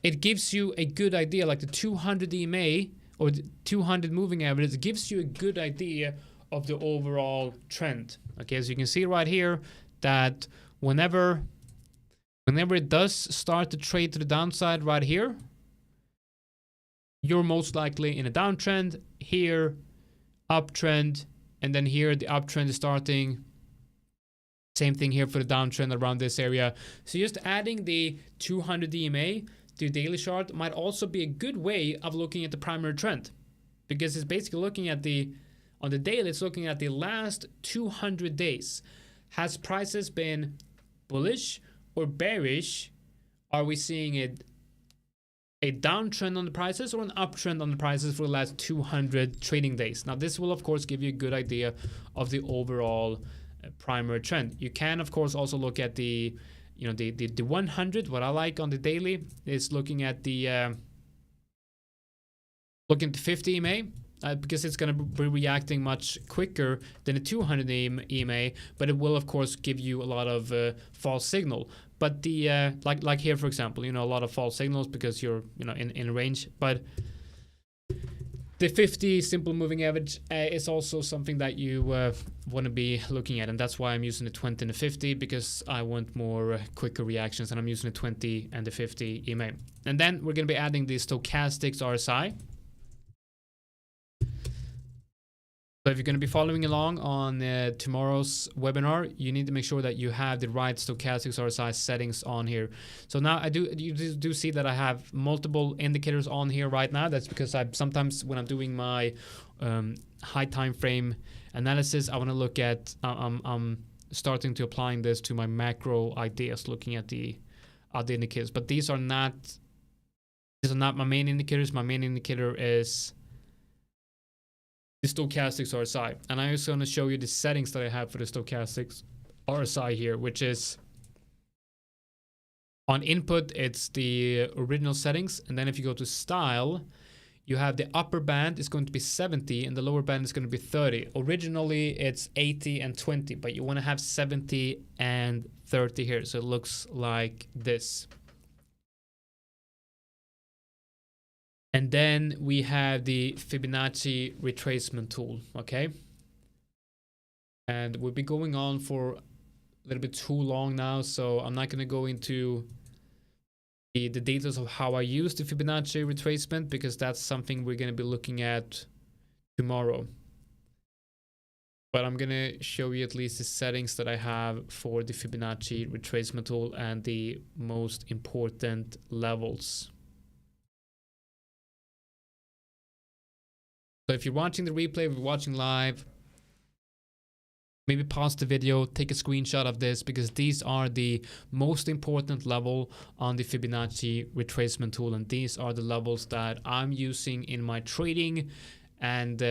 it gives you a good idea, like the 200 EMA or the 200 moving average, it gives you a good idea of the overall trend. Okay, as you can see right here, that whenever it does start to trade to the downside right here, you're most likely in a downtrend. Here, uptrend, and then here the uptrend is starting. Same thing here for the downtrend around this area. So just adding the 200 EMA to your daily chart might also be a good way of looking at the primary trend, because it's basically looking at on the daily, it's looking at the last 200 days. Has prices been bullish or bearish? Are we seeing a downtrend on the prices or an uptrend on the prices for the last 200 trading days? Now, this will, of course, give you a good idea of the overall primary trend. You can, of course, also look at the 100. What I like on the daily is looking at the 50 EMA. Because it's going to be reacting much quicker than a 200 EMA, but it will, of course, give you a lot of false signal. But the like here, for example, a lot of false signals because you're in range. But The 50 simple moving average is also something that you want to be looking at, and that's why I'm using the 20 and the 50, because I want more quicker reactions, and I'm using the 20 and the 50 EMA. And then we're going to be adding the stochastics RSI. So if you're going to be following along on tomorrow's webinar, you need to make sure that you have the right stochastics RSI settings on here. So now you do see that I have multiple indicators on here right now. That's because sometimes when I'm doing my high time frame analysis, I want to look at I'm starting to applying this to my macro ideas, looking at the other indicators. But these are not my main indicators. My main indicator is the stochastics RSI, and I'm also going to show you the settings that I have for the stochastics RSI here, which is on input, it's the original settings, and then if you go to style, you have the upper band is going to be 70 and the lower band is going to be 30. Originally it's 80 and 20, but you want to have 70 and 30 here, so it looks like this. And then we have the Fibonacci retracement tool, okay? And we'll be going on for a little bit too long now, so I'm not going to go into the details of how I use the Fibonacci retracement, because that's something we're going to be looking at tomorrow. But I'm going to show you at least the settings that I have for the Fibonacci retracement tool and the most important levels. So if you're watching the replay, if you're watching live, maybe pause the video, take a screenshot of this, because these are the most important level on the Fibonacci retracement tool, and these are the levels that I'm using in my trading. And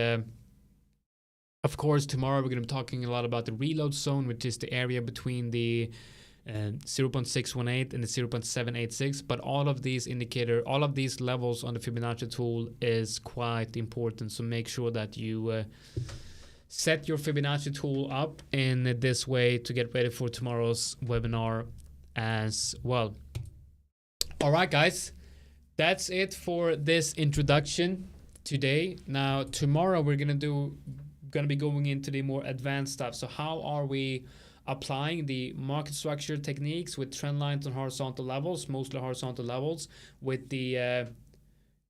of course, tomorrow we're going to be talking a lot about the reload zone, which is the area between the 0.618 and the 0.786, but all of these levels on the Fibonacci tool is quite important. So make sure that you set your Fibonacci tool up in this way to get ready for tomorrow's webinar as well. All right, guys, that's it for this introduction today. Now tomorrow we're gonna be going into the more advanced stuff. So how are we applying the market structure techniques with trend lines on horizontal levels, mostly horizontal levels, with the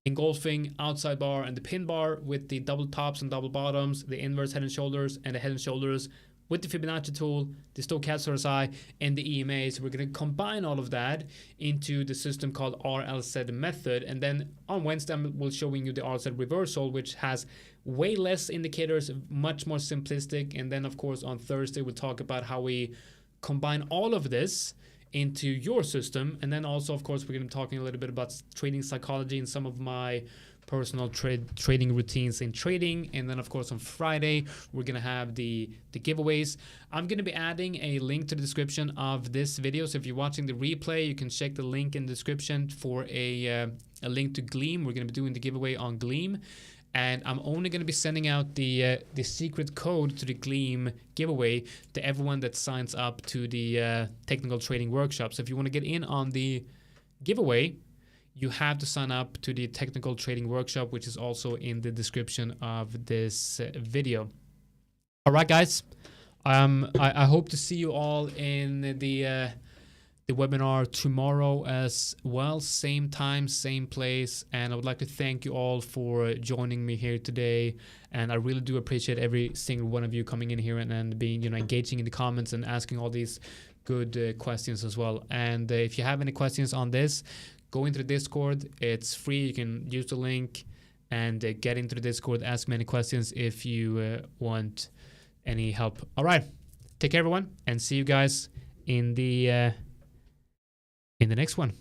engulfing outside bar and the pin bar, with the double tops and double bottoms, the inverse head and shoulders and the head and shoulders, with the Fibonacci tool, the stochastic RSI, and the EMAs. We're going to combine all of that into the system called RLZ method. And then on Wednesday, we'll showing you the RLZ reversal, which has way less indicators, much more simplistic. And then, of course, on Thursday, we'll talk about how we combine all of this into your system. And then also, of course, we're going to be talking a little bit about trading psychology and some of my personal trading routines in trading. And then, of course, on Friday, we're going to have the giveaways. I'm going to be adding a link to the description of this video. So if you're watching the replay, you can check the link in the description for a link to Gleam. We're going to be doing the giveaway on Gleam. And I'm only going to be sending out the secret code to the Gleam giveaway to everyone that signs up to the technical trading workshop. So if you want to get in on the giveaway, you have to sign up to the technical trading workshop, which is also in the description of this video. All right, guys. I hope to see you all in the webinar tomorrow as well. Same time, same place. And I would like to thank you all for joining me here today. And I really do appreciate every single one of you coming in here and being, engaging in the comments and asking all these good questions as well. And if you have any questions on this, go into the Discord. It's free. You can use the link and get into the Discord. Ask me any questions if you want any help. All right. Take care, everyone, and see you guys in the next one.